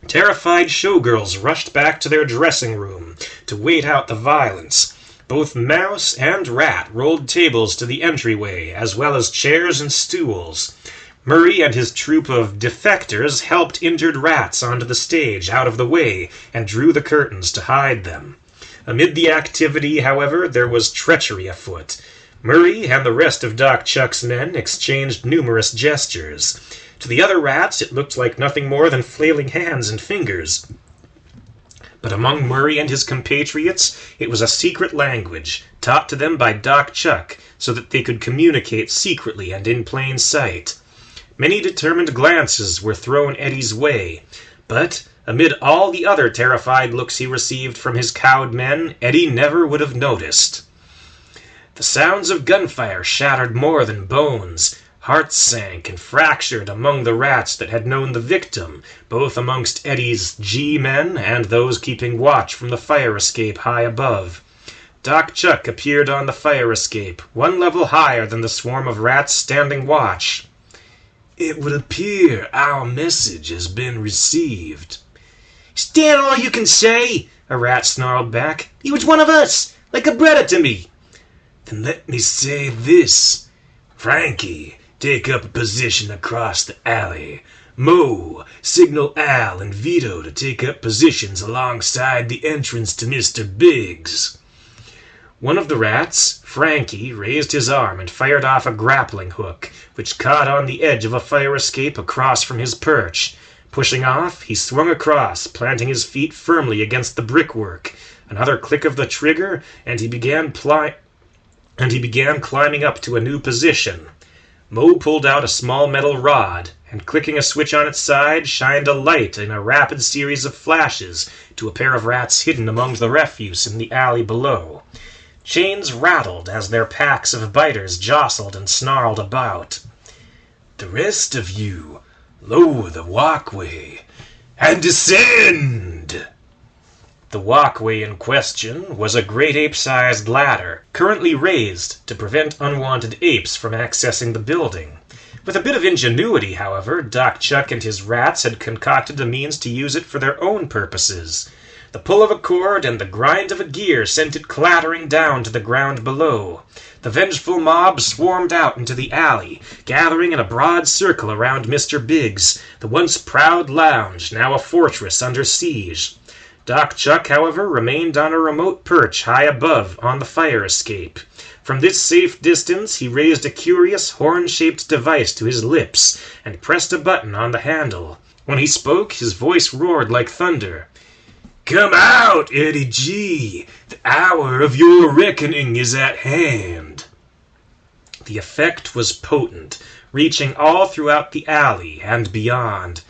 Terrified showgirls rushed back to their dressing room to wait out the violence. Both mouse and rat rolled tables to the entryway, as well as chairs and stools. Murray and his troop of defectors helped injured rats onto the stage out of the way and drew the curtains to hide them. Amid the activity, however, there was treachery afoot. Murray and the rest of Doc Chuck's men exchanged numerous gestures. To the other rats, it looked like nothing more than flailing hands and fingers. But among Murray and his compatriots, it was a secret language, taught to them by Doc Chuck, so that they could communicate secretly and in plain sight. Many determined glances were thrown Eddie's way, But amid all the other terrified looks he received from his cowed men, Eddie never would have noticed. The sounds of gunfire shattered more than bones. Hearts sank and fractured among the rats that had known the victim, both amongst Eddie's G-men and those keeping watch from the fire escape high above. Doc Chuck appeared on the fire escape, one level higher than the swarm of rats standing watch. "It would appear our message has been received." "Is that all you can say?" a rat snarled back. "He was one of us, like a brother to me." "Then let me say this. Frankie, take up a position across the alley. Mo, signal Al and Vito to take up positions alongside the entrance to Mr. Biggs." One of the rats, Frankie, raised his arm and fired off a grappling hook, which caught on the edge of a fire escape across from his perch. Pushing off, he swung across, planting his feet firmly against the brickwork. Another click of the trigger, and he began climbing up to a new position. Mo pulled out a small metal rod, and clicking a switch on its side, shined a light in a rapid series of flashes to a pair of rats hidden among the refuse in the alley below. Chains rattled as their packs of biters jostled and snarled about. "The rest of you, lower the walkway and descend!" The walkway in question was a great ape-sized ladder, currently raised to prevent unwanted apes from accessing the building. With a bit of ingenuity, however, Doc Chuck and his rats had concocted a means to use it for their own purposes. The pull of a cord and the grind of a gear sent it clattering down to the ground below. The vengeful mob swarmed out into the alley, gathering in a broad circle around Mr. Biggs, the once proud lounge, now a fortress under siege. Doc Chuck, however, remained on a remote perch high above on the fire escape. From this safe distance he raised a curious horn-shaped device to his lips and pressed a button on the handle. When he spoke, his voice roared like thunder. "Come out, Eddie G. The hour of your reckoning is at hand." The effect was potent, reaching all throughout the alley and beyond.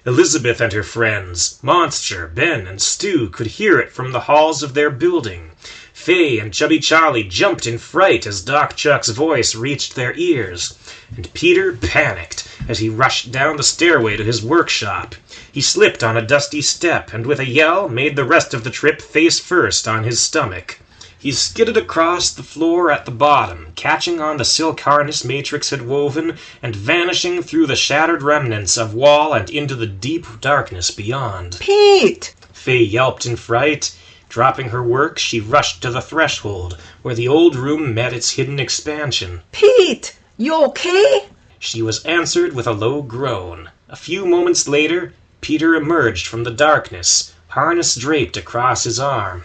Elizabeth and her friends, Monster, Ben, and Stu, could hear it from the halls of their building. Fay and Chubby Charlie jumped in fright as Doc Chuck's voice reached their ears, and Peter panicked as he rushed down the stairway to his workshop. He slipped on a dusty step and with a yell made the rest of the trip face first on his stomach. He skidded across the floor at the bottom, catching on the silk harness Matrix had woven and vanishing through the shattered remnants of wall and into the deep darkness beyond. Pete! Fay yelped in fright. Dropping her work, she rushed to the threshold, where the old room met its hidden expansion. Pete! You okay? She was answered with a low groan. A few moments later, Peter emerged from the darkness, harness draped across his arm.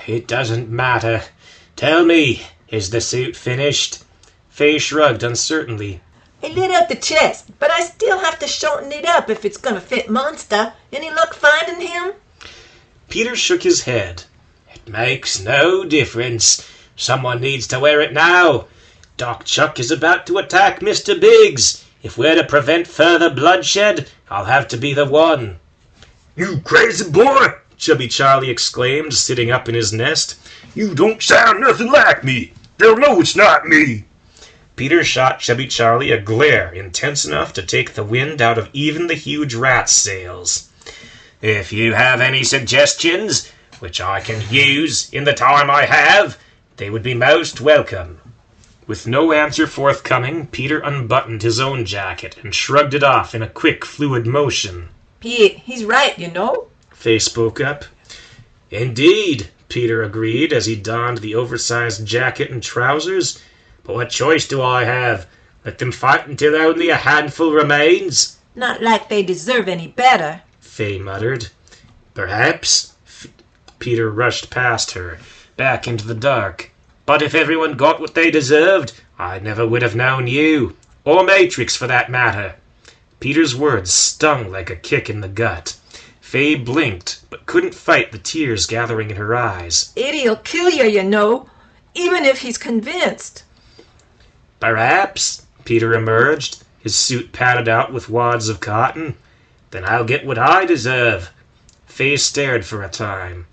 "It doesn't matter. Tell me, is the suit finished?" Fay shrugged uncertainly. I lit out the chest, but I still have to shorten it up if it's gonna fit Monster. Any luck finding him? Peter shook his head. "It makes no difference. Someone needs to wear it now. Doc Chuck is about to attack Mr. Biggs. If we're to prevent further bloodshed, I'll have to be the one." "You crazy boy!" Chubby Charlie exclaimed, sitting up in his nest. "You don't sound nothing like me. They'll know it's not me." Peter shot Chubby Charlie a glare intense enough to take the wind out of even the huge rat's sails. "If you have any suggestions, which I can use in the time I have, they would be most welcome." With no answer forthcoming, Peter unbuttoned his own jacket and shrugged it off in a quick, fluid motion. Pete, he's right, you know. Fay spoke up. "Indeed," Peter agreed as he donned the oversized jacket and trousers. "but what choice do I have? Let them fight until only a handful remains?" Not like they deserve any better. Fay muttered. "Perhaps." Peter rushed past her, back into the dark. "But if everyone got what they deserved, I never would have known you. Or Matrix, for that matter." Peter's words stung like a kick in the gut. Fay blinked, but couldn't fight the tears gathering in her eyes. Eddie'll kill you know, even if he's convinced. "Perhaps," Peter emerged, his suit padded out with wads of cotton. Then I'll get what I deserve." Fay stared for a time.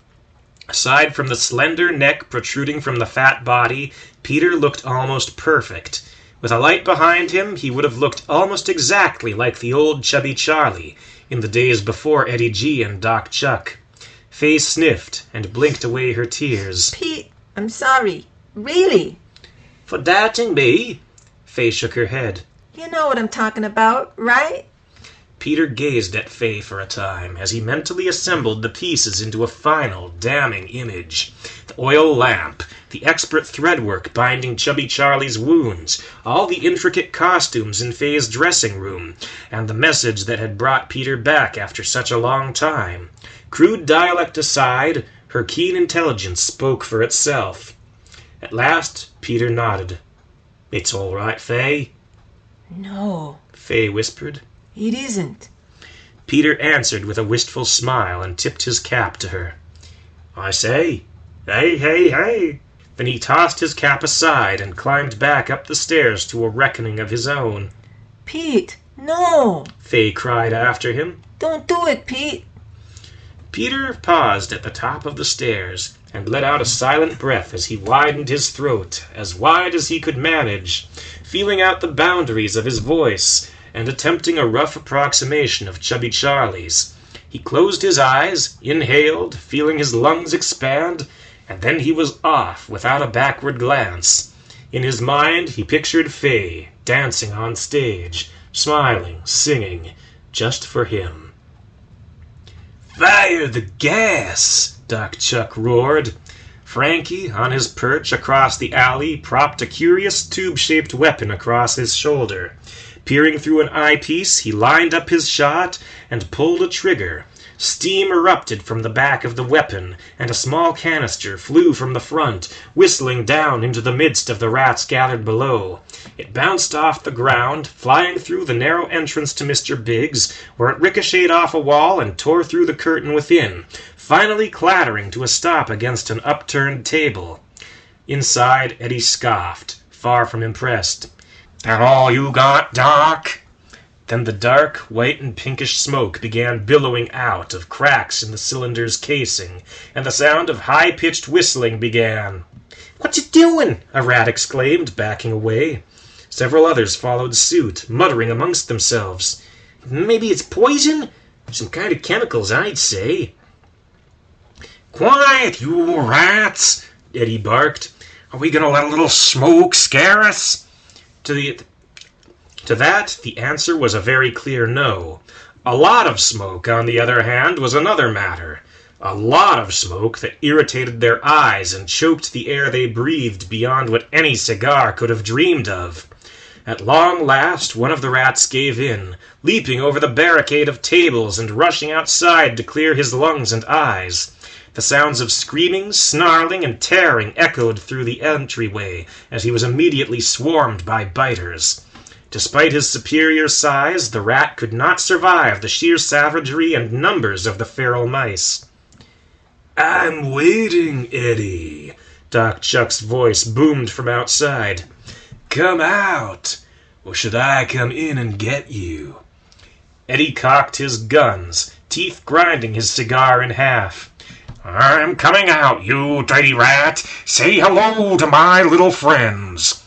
Aside from the slender neck protruding from the fat body, Peter looked almost perfect. With a light behind him, he would have looked almost exactly like the old Chubby Charlie in the days before Eddie G and Doc Chuck. Fay sniffed and blinked away her tears. Pete, I'm sorry. Really. "For doubting me?" Fay shook her head. You know what I'm talking about, right? Peter gazed at Fay for a time as he mentally assembled the pieces into a final, damning image. The oil lamp, the expert threadwork binding Chubby Charlie's wounds, all the intricate costumes in Fay's dressing room, and the message that had brought Peter back after such a long time. Crude dialect aside, her keen intelligence spoke for itself. At last, Peter nodded. "It's all right, Fay," No, Fay whispered. it isn't. Peter answered with a wistful smile and tipped his cap to her. "I say, hey, hey, hey." Then he tossed his cap aside and climbed back up the stairs to a reckoning of his own. Pete, no. Fay cried after him. Don't do it, Pete. Peter paused at the top of the stairs and let out a silent breath as he widened his throat, as wide as he could manage, feeling out the boundaries of his voice and attempting a rough approximation of Chubby Charlie's. He closed his eyes, inhaled, feeling his lungs expand, and then he was off without a backward glance. In his mind he pictured Fay dancing on stage, smiling, singing, just for him. "Fire the gas!" Doc Chuck roared. Frankie, on his perch across the alley, propped a curious tube-shaped weapon across his shoulder. Peering through an eyepiece, he lined up his shot and pulled a trigger. Steam erupted from the back of the weapon, and a small canister flew from the front, whistling down into the midst of the rats gathered below. It bounced off the ground, flying through the narrow entrance to Mr. Biggs, where it ricocheted off a wall and tore through the curtain within, finally clattering to a stop against an upturned table. Inside, Eddie scoffed, far from impressed. "That all you got, Doc?" Then the dark, white and pinkish smoke began billowing out of cracks in the cylinder's casing, and the sound of high-pitched whistling began. "What you doing?" a rat exclaimed, backing away. Several others followed suit, muttering amongst themselves. "Maybe it's poison? Some kind of chemicals, I'd say." "Quiet, you rats!" Eddie barked. "Are we gonna let a little smoke scare us?" To that, the answer was a very clear no. A lot of smoke, on the other hand, was another matter. A lot of smoke that irritated their eyes and choked the air they breathed beyond what any cigar could have dreamed of. At long last, one of the rats gave in, leaping over the barricade of tables and rushing outside to clear his lungs and eyes. The sounds of screaming, snarling, and tearing echoed through the entryway as he was immediately swarmed by biters. Despite his superior size, the rat could not survive the sheer savagery and numbers of the feral mice. "I'm waiting, Eddie," Doc Chuck's voice boomed from outside. "Come out, or should I come in and get you?" Eddie cocked his guns, teeth grinding his cigar in half. "I'm coming out, you dirty rat! Say hello to my little friends!"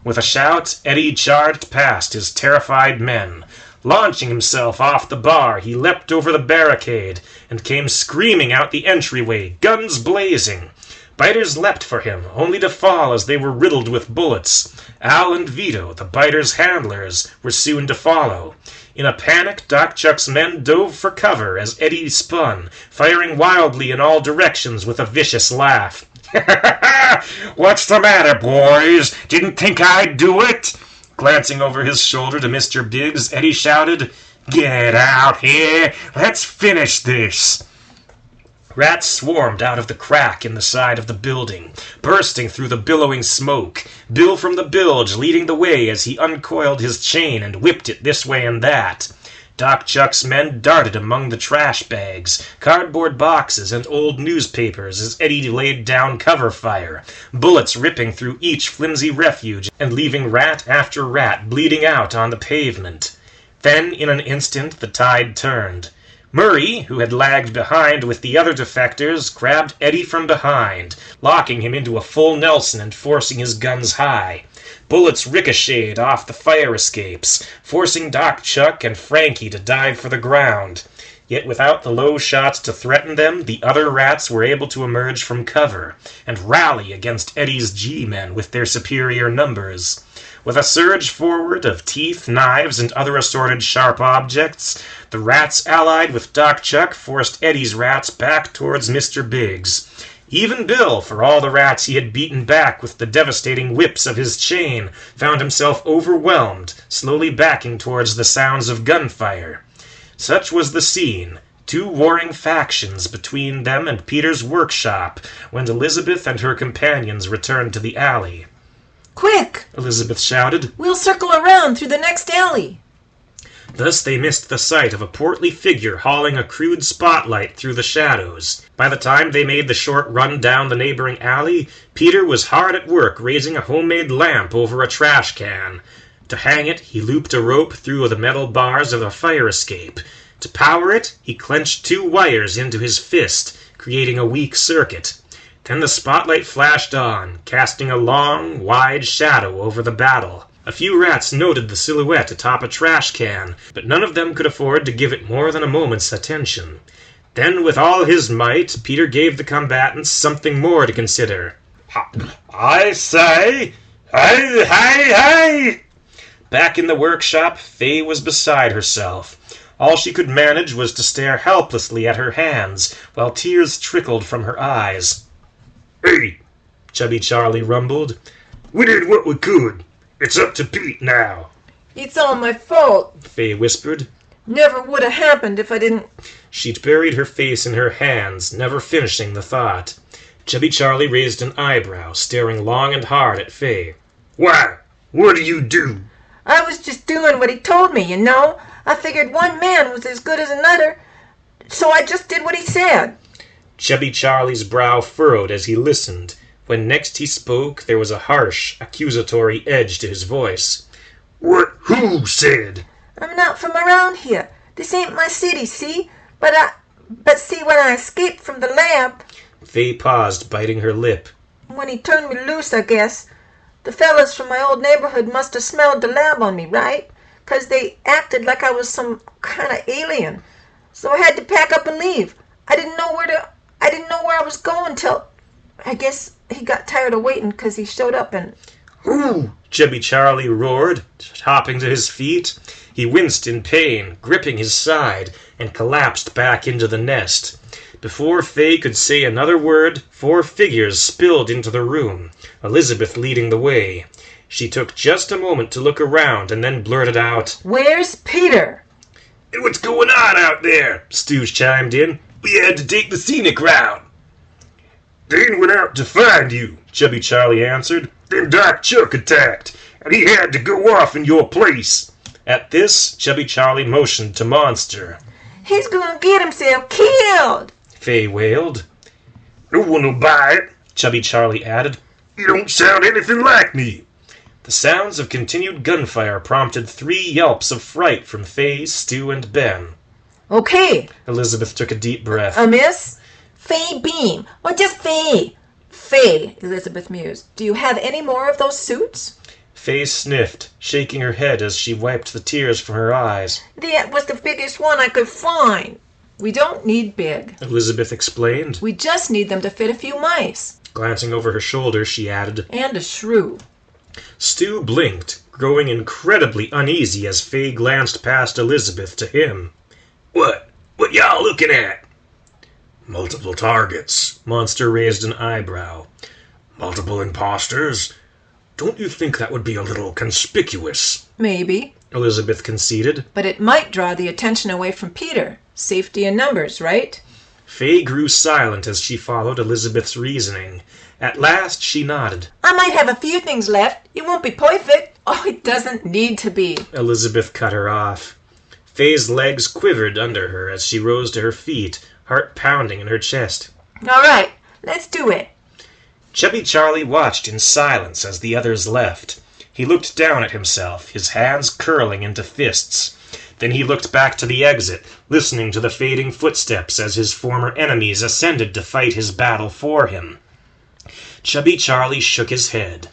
With a shout, Eddie charged past his terrified men. Launching himself off the bar, he leapt over the barricade and came screaming out the entryway, guns blazing. Biters leapt for him, only to fall as they were riddled with bullets. Al and Vito, the biters' handlers, were soon to follow. In a panic, Doc Chuck's men dove for cover as Eddie spun, firing wildly in all directions with a vicious laugh. "What's the matter, boys? Didn't think I'd do it?" Glancing over his shoulder to Mr. Biggs, Eddie shouted, "Get out here! Let's finish this!" Rats swarmed out of the crack in the side of the building, bursting through the billowing smoke, Bill from the bilge leading the way as he uncoiled his chain and whipped it this way and that. Doc Chuck's men darted among the trash bags, cardboard boxes, and old newspapers as Eddie laid down cover fire, bullets ripping through each flimsy refuge and leaving rat after rat bleeding out on the pavement. Then, in an instant, the tide turned. Murray, who had lagged behind with the other defectors, grabbed Eddie from behind, locking him into a full Nelson and forcing his guns high. Bullets ricocheted off the fire escapes, forcing Doc Chuck and Frankie to dive for the ground. Yet without the low shots to threaten them, the other rats were able to emerge from cover and rally against Eddie's G-men with their superior numbers. With a surge forward of teeth, knives, and other assorted sharp objects, the rats allied with Doc Chuck forced Eddie's rats back towards Mr. Biggs. Even Bill, for all the rats he had beaten back with the devastating whips of his chain, found himself overwhelmed, slowly backing towards the sounds of gunfire. Such was the scene, two warring factions between them and Peter's workshop, when Elizabeth and her companions returned to the alley. "Quick!" Elizabeth shouted. "We'll circle around through the next alley." Thus they missed the sight of a portly figure hauling a crude spotlight through the shadows. By the time they made the short run down the neighboring alley, Peter was hard at work raising a homemade lamp over a trash can. To hang it, he looped a rope through the metal bars of a fire escape. To power it, he clenched two wires into his fist, creating a weak circuit. Then the spotlight flashed on, casting a long, wide shadow over the battle. A few rats noted the silhouette atop a trash can, but none of them could afford to give it more than a moment's attention. Then, with all his might, Peter gave the combatants something more to consider. "I say, hey! Back in the workshop, Fay was beside herself. All she could manage was to stare helplessly at her hands, while tears trickled from her eyes. "Hey," Chubby Charlie rumbled. "We did what we could. It's up to Pete now." "It's all my fault. Fay whispered. Never would have happened if I didn't..." She'd buried her face in her hands, never finishing the thought. Chubby Charlie raised an eyebrow, staring long and hard at Fay. "Why? What do you do?" "I was just doing what he told me, you know. I figured one man was as good as another, so I just did what he said." Chubby Charlie's brow furrowed as he listened. When next he spoke, there was a harsh, accusatory edge to his voice. "Who said?" "I'm not from around here. This ain't my city, see? But see, when I escaped from the lab..." Fay paused, biting her lip. "When he turned me loose, I guess. The fellas from my old neighborhood must have smelled the lab on me, right? 'Cause they acted like I was some kind of alien. So I had to pack up and leave. I didn't know where I was going till... I guess he got tired of waiting 'cause he showed up and..." "Who?" Chubby Charlie roared, hopping to his feet. He winced in pain, gripping his side, and collapsed back into the nest. Before Fay could say another word, 4 figures spilled into the room, Elizabeth leading the way. She took just a moment to look around and then blurted out, "Where's Peter?" "Hey, what's going on out there?" Stooge chimed in. "We had to take the scenic route." "Dane went out to find you," Chubby Charlie answered. "Then Doc Chuck attacked, and he had to go off in your place." At this, Chubby Charlie motioned to Monster. "He's gonna get himself killed!" Fay wailed. "No one will buy it," Chubby Charlie added. "You don't sound anything like me." The sounds of continued gunfire prompted 3 yelps of fright from Fay, Stu, and Ben. "Okay." Elizabeth took a deep breath. Miss? Fay Beam, or just Fay? Fay, Elizabeth mused. "Do you have any more of those suits?" Fay sniffed, shaking her head as she wiped the tears from her eyes. "That was the biggest one I could find." "We don't need big," Elizabeth explained. "We just need them to fit a few mice." Glancing over her shoulder, she added, "And a shrew." Stu blinked, growing incredibly uneasy as Fay glanced past Elizabeth to him. What y'all looking at?" "Multiple targets." Monster raised an eyebrow. "Multiple imposters? Don't you think that would be a little conspicuous?" "Maybe," Elizabeth conceded. "but it might draw the attention away from Peter. Safety in numbers, right?" Fay grew silent as she followed Elizabeth's reasoning. At last she nodded. "I might have a few things left. It won't be perfect." "Oh, it doesn't need to be." Elizabeth cut her off. Fay's legs quivered under her as she rose to her feet, heart pounding in her chest. "All right, let's do it." Chubby Charlie watched in silence as the others left. He looked down at himself, his hands curling into fists. Then he looked back to the exit, listening to the fading footsteps as his former enemies ascended to fight his battle for him. Chubby Charlie shook his head,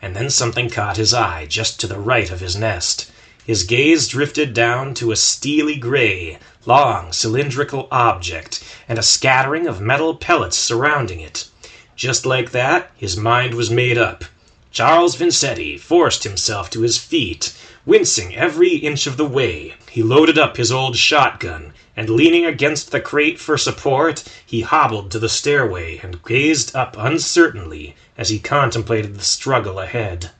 and then something caught his eye just to the right of his nest. His gaze drifted down to a steely gray, long, cylindrical object, and a scattering of metal pellets surrounding it. Just like that, his mind was made up. Charles Vincetti forced himself to his feet, wincing every inch of the way. He loaded up his old shotgun, and leaning against the crate for support, he hobbled to the stairway and gazed up uncertainly as he contemplated the struggle ahead.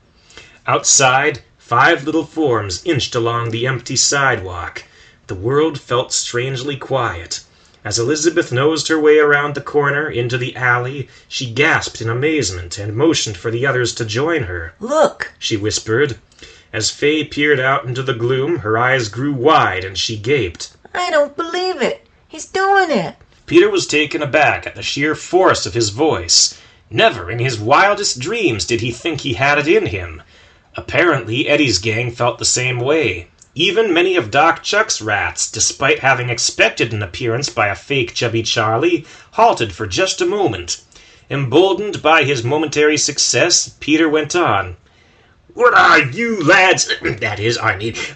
Outside, 5 little forms inched along the empty sidewalk. The world felt strangely quiet. As Elizabeth nosed her way around the corner into the alley, she gasped in amazement and motioned for the others to join her. "Look," she whispered. As Faye peered out into the gloom, her eyes grew wide and she gaped. "I don't believe it. He's doing it." Peter was taken aback at the sheer force of his voice. Never in his wildest dreams did he think he had it in him. Apparently, Eddie's gang felt the same way. Even many of Doc Chuck's rats, despite having expected an appearance by a fake Chubby Charlie, halted for just a moment. Emboldened by his momentary success, Peter went on. "What are you lads,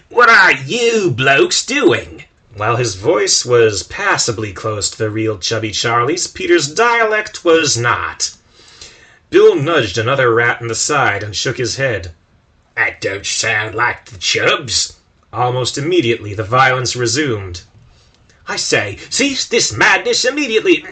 what are you blokes doing?" While his voice was passably close to the real Chubby Charlie's, Peter's dialect was not. Bill nudged another rat in the side and shook his head. "That don't sound like the Chubs." Almost immediately, the violence resumed. "I say, cease this madness immediately!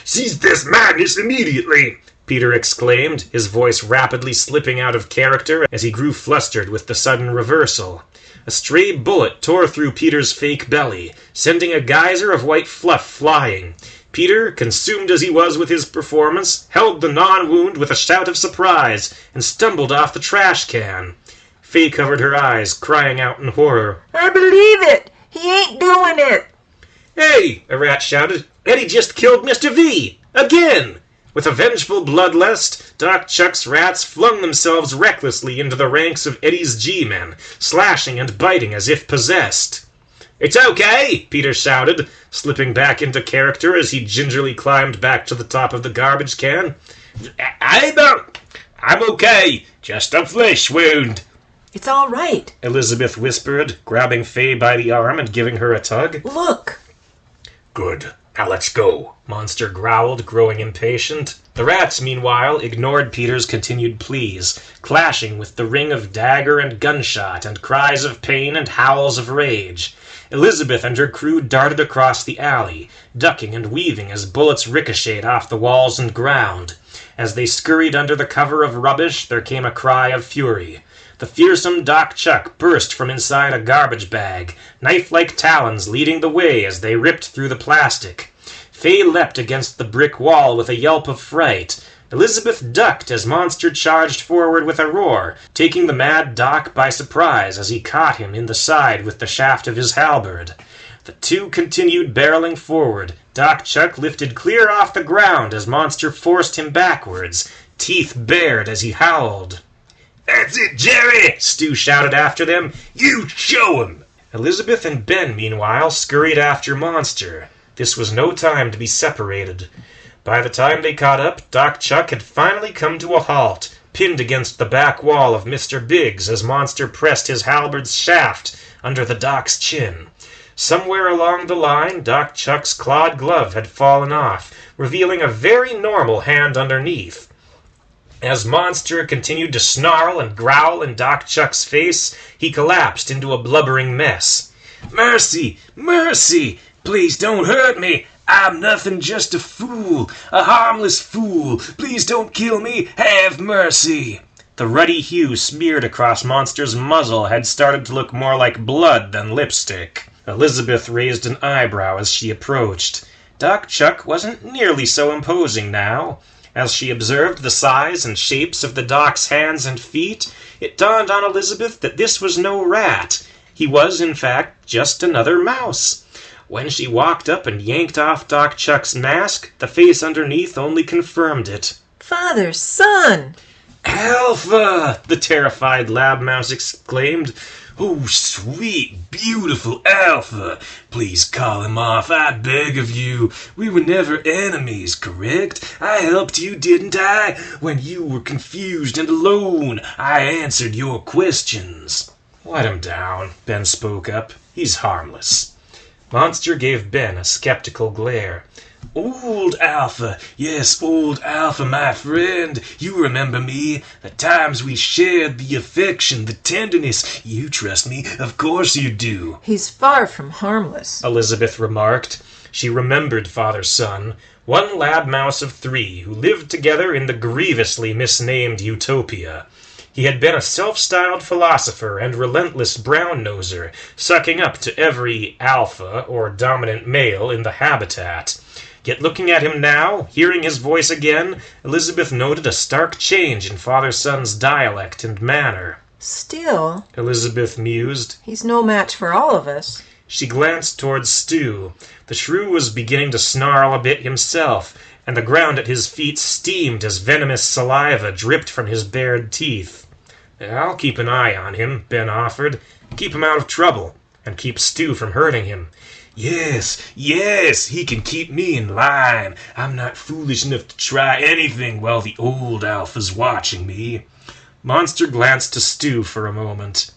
Cease this madness immediately!" Peter exclaimed, his voice rapidly slipping out of character as he grew flustered with the sudden reversal. A stray bullet tore through Peter's fake belly, sending a geyser of white fluff flying. Peter, consumed as he was with his performance, held the non-wound with a shout of surprise and stumbled off the trash can. Faye covered her eyes, crying out in horror. "I believe it. He ain't doing it." "Hey!" a rat shouted. "Eddie just killed Mr. V! Again!" With a vengeful bloodlust, Doc Chuck's rats flung themselves recklessly into the ranks of Eddie's G-men, slashing and biting as if possessed. "It's okay!" Peter shouted, slipping back into character as he gingerly climbed back to the top of the garbage can. I'm okay. Just a flesh wound." "It's all right," Elizabeth whispered, grabbing Faye by the arm and giving her a tug. "Look." "Good. Now let's go," Monster growled, growing impatient. The rats, meanwhile, ignored Peter's continued pleas, clashing with the ring of dagger and gunshot and cries of pain and howls of rage. Elizabeth and her crew darted across the alley, ducking and weaving as bullets ricocheted off the walls and ground. As they scurried under the cover of rubbish, there came a cry of fury. The fearsome Doc Chuck burst from inside a garbage bag, knife-like talons leading the way as they ripped through the plastic. Faye leapt against the brick wall with a yelp of fright. Elizabeth ducked as Monster charged forward with a roar, taking the mad Doc by surprise as he caught him in the side with the shaft of his halberd. The two continued barreling forward. Doc Chuck lifted clear off the ground as Monster forced him backwards, teeth bared as he howled. "That's it, Jerry!" Stu shouted after them. "You show him!" Elizabeth and Ben, meanwhile, scurried after Monster. This was no time to be separated. By the time they caught up, Doc Chuck had finally come to a halt, pinned against the back wall of Mr. Biggs as Monster pressed his halberd's shaft under the Doc's chin. Somewhere along the line, Doc Chuck's clawed glove had fallen off, revealing a very normal hand underneath. As Monster continued to snarl and growl in Doc Chuck's face, he collapsed into a blubbering mess. "Mercy! Mercy! Please don't hurt me! I'm nothing, just a fool, a harmless fool. Please don't kill me. Have mercy." The ruddy hue smeared across Monster's muzzle had started to look more like blood than lipstick. Elizabeth raised an eyebrow as she approached. Doc Chuck wasn't nearly so imposing now. As she observed the size and shapes of the Doc's hands and feet, it dawned on Elizabeth that this was no rat. He was, in fact, just another mouse. When she walked up and yanked off Doc Chuck's mask, the face underneath only confirmed it. "Father, son!" "Alpha!" the terrified lab mouse exclaimed. Oh, sweet, beautiful Alpha. Please call him off, I beg of you. We were never enemies, correct? I helped you, didn't I? When you were confused and alone, I answered your questions. Let him down, Ben spoke up. He's harmless. Monster gave Ben a skeptical glare. Old Alpha, yes, old Alpha, my friend. You remember me, the times we shared the affection, the tenderness. You trust me, of course you do. He's far from harmless, Elizabeth remarked. She remembered father-son, one lab mouse of 3 who lived together in the grievously misnamed Utopia. He had been a self-styled philosopher and relentless brown-noser, sucking up to every alpha or dominant male in the habitat. Yet looking at him now, hearing his voice again, Elizabeth noted a stark change in father-son's dialect and manner. Still, Elizabeth mused. He's no match for all of us. She glanced towards Stu. The shrew was beginning to snarl a bit himself, and the ground at his feet steamed as venomous saliva dripped from his bared teeth. I'll keep an eye on him, Ben offered. Keep him out of trouble, and keep Stu from hurting him. Yes, he can keep me in line. I'm not foolish enough to try anything while the old Alpha's watching me. Monster glanced to Stu for a moment.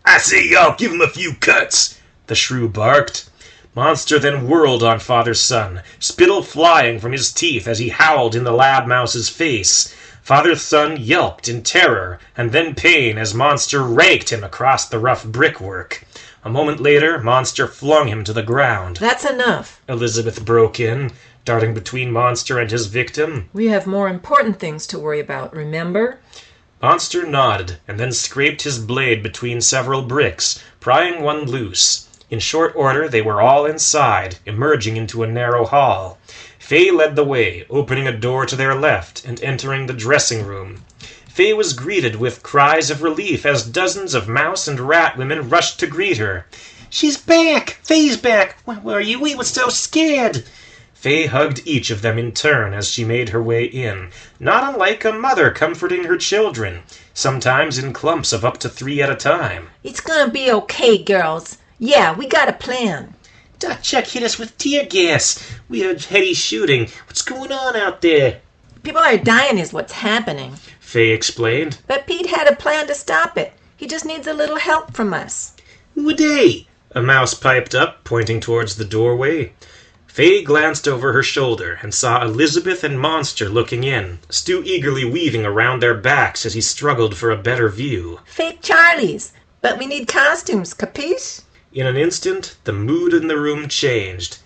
I say y'all give him a few cuts, the shrew barked. Monster then whirled on father-son, spittle flying from his teeth as he howled in the lab mouse's face. Father-son yelped in terror and then pain as Monster raked him across the rough brickwork. A moment later, Monster flung him to the ground. That's enough, Elizabeth broke in, darting between Monster and his victim. We have more important things to worry about, remember? Monster nodded and then scraped his blade between several bricks, prying one loose. In short order, they were all inside, emerging into a narrow hall. Faye led the way, opening a door to their left and entering the dressing room. Faye was greeted with cries of relief as dozens of mouse and rat women rushed to greet her. She's back! Faye's back! Where were you? We were so scared! Faye hugged each of them in turn as she made her way in, not unlike a mother comforting her children, sometimes in clumps of up to 3 at a time. It's gonna be okay, girls. Yeah, we got a plan. Doc Chuck hit us with tear gas. We heard heady shooting. What's going on out there? People are dying is what's happening, Faye explained. But Pete had a plan to stop it. He just needs a little help from us. Who are they? A mouse piped up, pointing towards the doorway. Faye glanced over her shoulder and saw Elizabeth and Monster looking in, Stu eagerly weaving around their backs as he struggled for a better view. Fake Charlies, but we need costumes, capiche? In an instant, the mood in the room changed.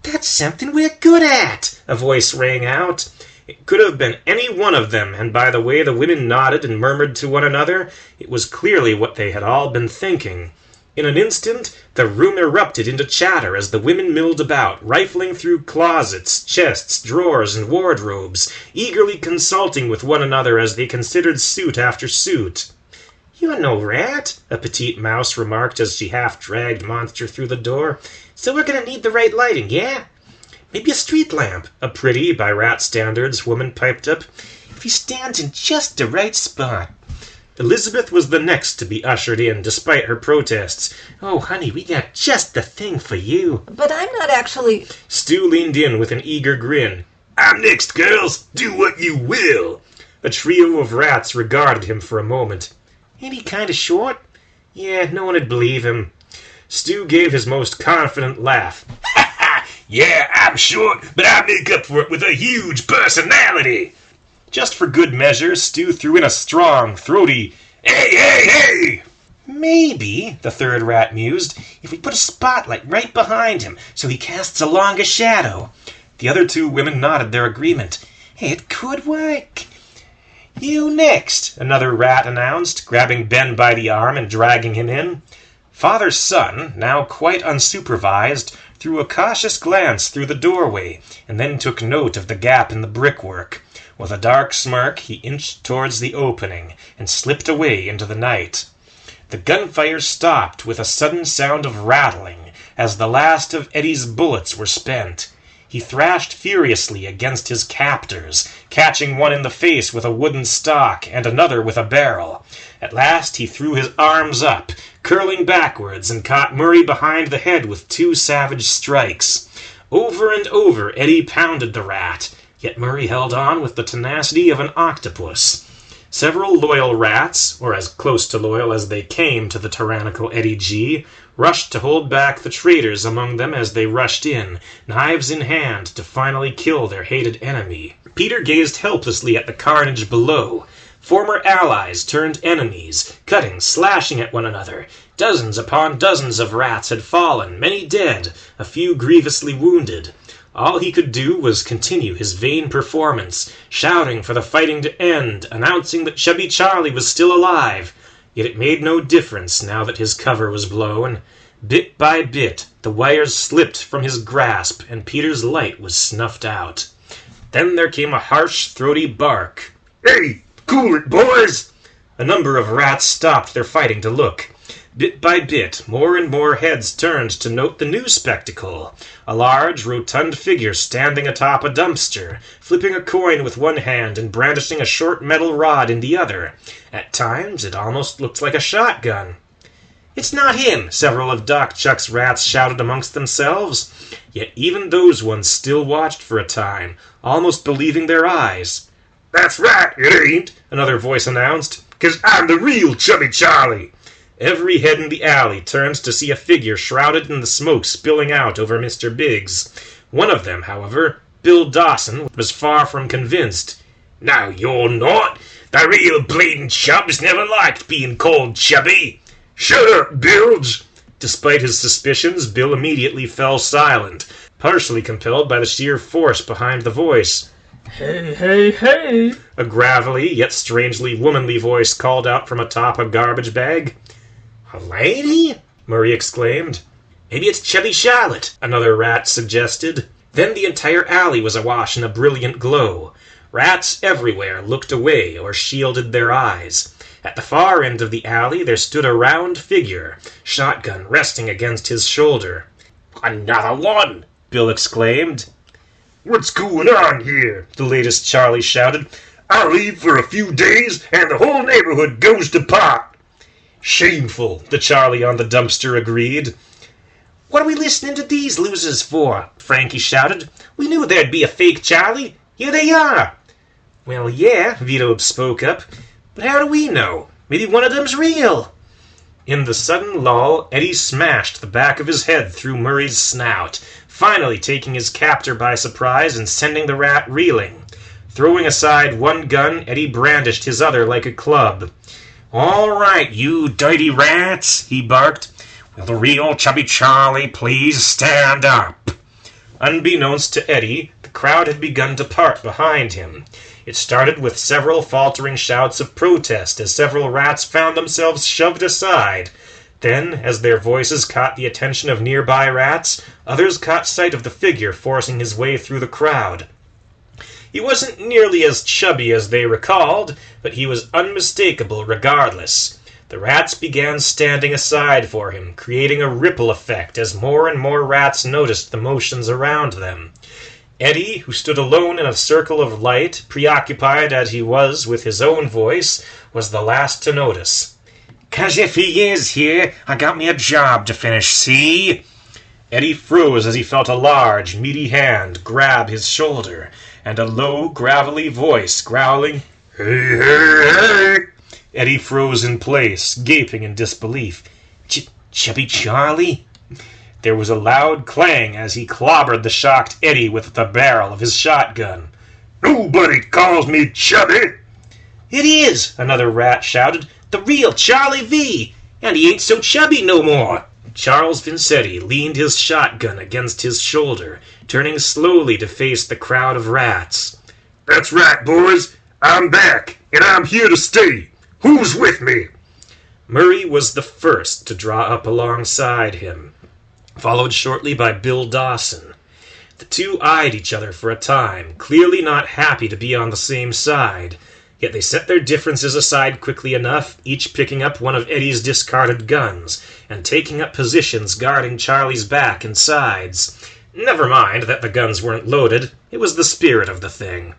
That's something we're good at, a voice rang out. It could have been any one of them, and by the way the women nodded and murmured to one another, it was clearly what they had all been thinking. In an instant, the room erupted into chatter as the women milled about, rifling through closets, chests, drawers, and wardrobes, eagerly consulting with one another as they considered suit after suit. You're no rat, a petite mouse remarked as she half-dragged Monster through the door. So we're gonna need the right lighting, yeah? Maybe a street lamp, a pretty, by rat standards, woman piped up. If he stands in just the right spot. Elizabeth was the next to be ushered in, despite her protests. Oh, honey, we got just the thing for you. But I'm not actually... Stu leaned in with an eager grin. I'm next, girls. Do what you will. A trio of rats regarded him for a moment. Ain't he kind of short? Yeah, no one would believe him. Stu gave his most confident laugh. Yeah, I'm short, but I make up for it with a huge personality. Just for good measure, Stu threw in a strong, throaty, "Hey, hey, hey!" Maybe, the third rat mused, if we put a spotlight right behind him so he casts a longer shadow. The other 2 women nodded their agreement. It could work. You next, another rat announced, grabbing Ben by the arm and dragging him in. Father-son, now quite unsupervised, threw a cautious glance through the doorway and then took note of the gap in the brickwork. With a dark smirk, he inched towards the opening and slipped away into the night. The gunfire stopped with a sudden sound of rattling as the last of Eddie's bullets were spent. He thrashed furiously against his captors, catching one in the face with a wooden stock and another with a barrel. At last he threw his arms up, curling backwards, and caught Murray behind the head with 2 savage strikes. Over and over Eddie pounded the rat, yet Murray held on with the tenacity of an octopus. Several loyal rats, or as close to loyal as they came to the tyrannical Eddie G., rushed to hold back the traitors among them as they rushed in, knives in hand, to finally kill their hated enemy. Peter gazed helplessly at the carnage below. Former allies turned enemies, cutting, slashing at one another. Dozens upon dozens of rats had fallen, many dead, a few grievously wounded. All he could do was continue his vain performance, shouting for the fighting to end, announcing that Chubby Charlie was still alive. Yet it made no difference now that his cover was blown. Bit by bit, the wires slipped from his grasp, and Peter's light was snuffed out. Then there came a harsh, throaty bark. "Hey, cool it, boys!" A number of rats stopped their fighting to look. Bit by bit, more and more heads turned to note the new spectacle. A large, rotund figure standing atop a dumpster, flipping a coin with one hand and brandishing a short metal rod in the other. At times, it almost looked like a shotgun. "It's not him!" several of Doc Chuck's rats shouted amongst themselves. Yet even those ones still watched for a time, almost believing their eyes. "That's right, it ain't," another voice announced, "'cause I'm the real Chubby Charlie." Every head in the alley turned to see a figure shrouded in the smoke spilling out over Mr. Biggs. One of them, however, Bill Dawson, was far from convinced. "No, you're not. The real bleeding chubs never liked being called chubby." "Shut up, Bilge!" Despite his suspicions, Bill immediately fell silent, partially compelled by the sheer force behind the voice. "Hey, hey, hey!" A gravelly, yet strangely womanly voice called out from atop a garbage bag. "A lady?" Murray exclaimed. "Maybe it's Chubby Charlotte," another rat suggested. Then the entire alley was awash in a brilliant glow. Rats everywhere looked away or shielded their eyes. At the far end of the alley there stood a round figure, shotgun resting against his shoulder. "Another one!" Bill exclaimed. "What's going on here?" the latest Charlie shouted. "I leave for a few days and the whole neighborhood goes to pot." "Shameful," the Charlie on the dumpster agreed. "What are we listening to these losers for?" Frankie shouted. "We knew there'd be a fake Charlie. Here they are." "Well, yeah," Vito spoke up. "But how do we know? Maybe one of them's real." In the sudden lull, Eddie smashed the back of his head through Murray's snout, finally taking his captor by surprise and sending the rat reeling. Throwing aside one gun, Eddie brandished his other like a club. "All right, you dirty rats," he barked. "Will the real Chubby Charlie please stand up?" Unbeknownst to Eddie, the crowd had begun to part behind him. It started with several faltering shouts of protest as several rats found themselves shoved aside. Then, as their voices caught the attention of nearby rats, others caught sight of the figure forcing his way through the crowd. He wasn't nearly as chubby as they recalled, but he was unmistakable regardless. The rats began standing aside for him, creating a ripple effect as more and more rats noticed the motions around them. Eddie, who stood alone in a circle of light, preoccupied as he was with his own voice, was the last to notice. "'Cause if he is here, I got me a job to finish, see?" Eddie froze as he felt a large, meaty hand grab his shoulder, and a low, gravelly voice growling, "Hey, hey, hey!" Eddie froze in place, gaping in disbelief. "Chubby Charlie?" There was a loud clang as he clobbered the shocked Eddie with the barrel of his shotgun. "Nobody calls me Chubby!" "It is," another rat shouted, "the real Charlie V. And he ain't so chubby no more." Charles Vincetti leaned his shotgun against his shoulder, turning slowly to face the crowd of rats. "That's right, boys. I'm back, and I'm here to stay. Who's with me?" Murray was the first to draw up alongside him, followed shortly by Bill Dawson. The two eyed each other for a time, clearly not happy to be on the same side, yet they set their differences aside quickly enough, each picking up one of Eddie's discarded guns, and taking up positions guarding Charlie's back and sides. Never mind that the guns weren't loaded, it was the spirit of the thing.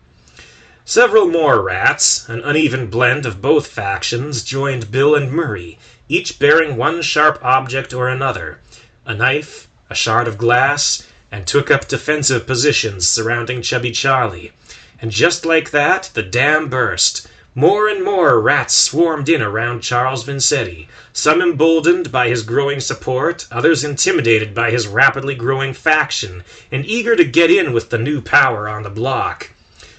Several more rats, an uneven blend of both factions, joined Bill and Murray, each bearing one sharp object or another, a knife, a shard of glass, and took up defensive positions surrounding Chubby Charlie. And just like that, the dam burst. More and more rats swarmed in around Charles Vincetti, some emboldened by his growing support, others intimidated by his rapidly growing faction, and eager to get in with the new power on the block.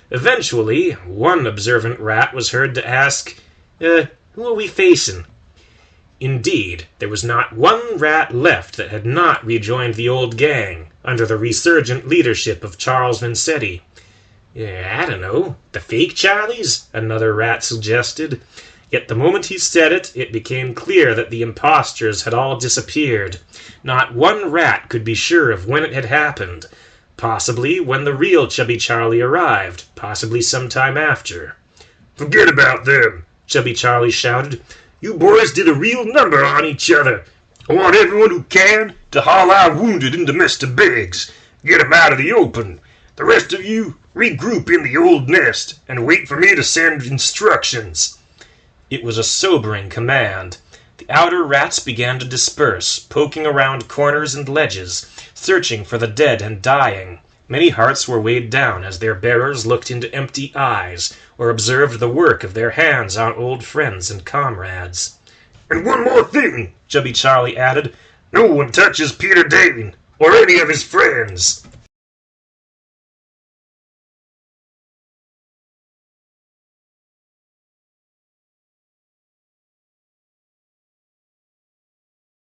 Eventually, one observant rat was heard to ask, who are we facing? Indeed, there was not one rat left that had not rejoined the old gang, under the resurgent leadership of Charles Vincetti. I don't know, the fake Charlies? Another rat suggested. Yet the moment he said it, it became clear that the impostors had all disappeared. Not one rat could be sure of when it had happened. Possibly when the real Chubby Charlie arrived, possibly sometime after. Forget about them, Chubby Charlie shouted. You boys did a real number on each other. I want everyone who can to haul our wounded into Mr. Biggs. Get 'em out of the open. The rest of you, regroup in the old nest and wait for me to send instructions. It was a sobering command. The outer rats began to disperse, poking around corners and ledges, searching for the dead and dying. Many hearts were weighed down as their bearers looked into empty eyes or observed the work of their hands on old friends and comrades. And one more thing, Chubby Charlie added. No one touches Peter Dane or any of his friends.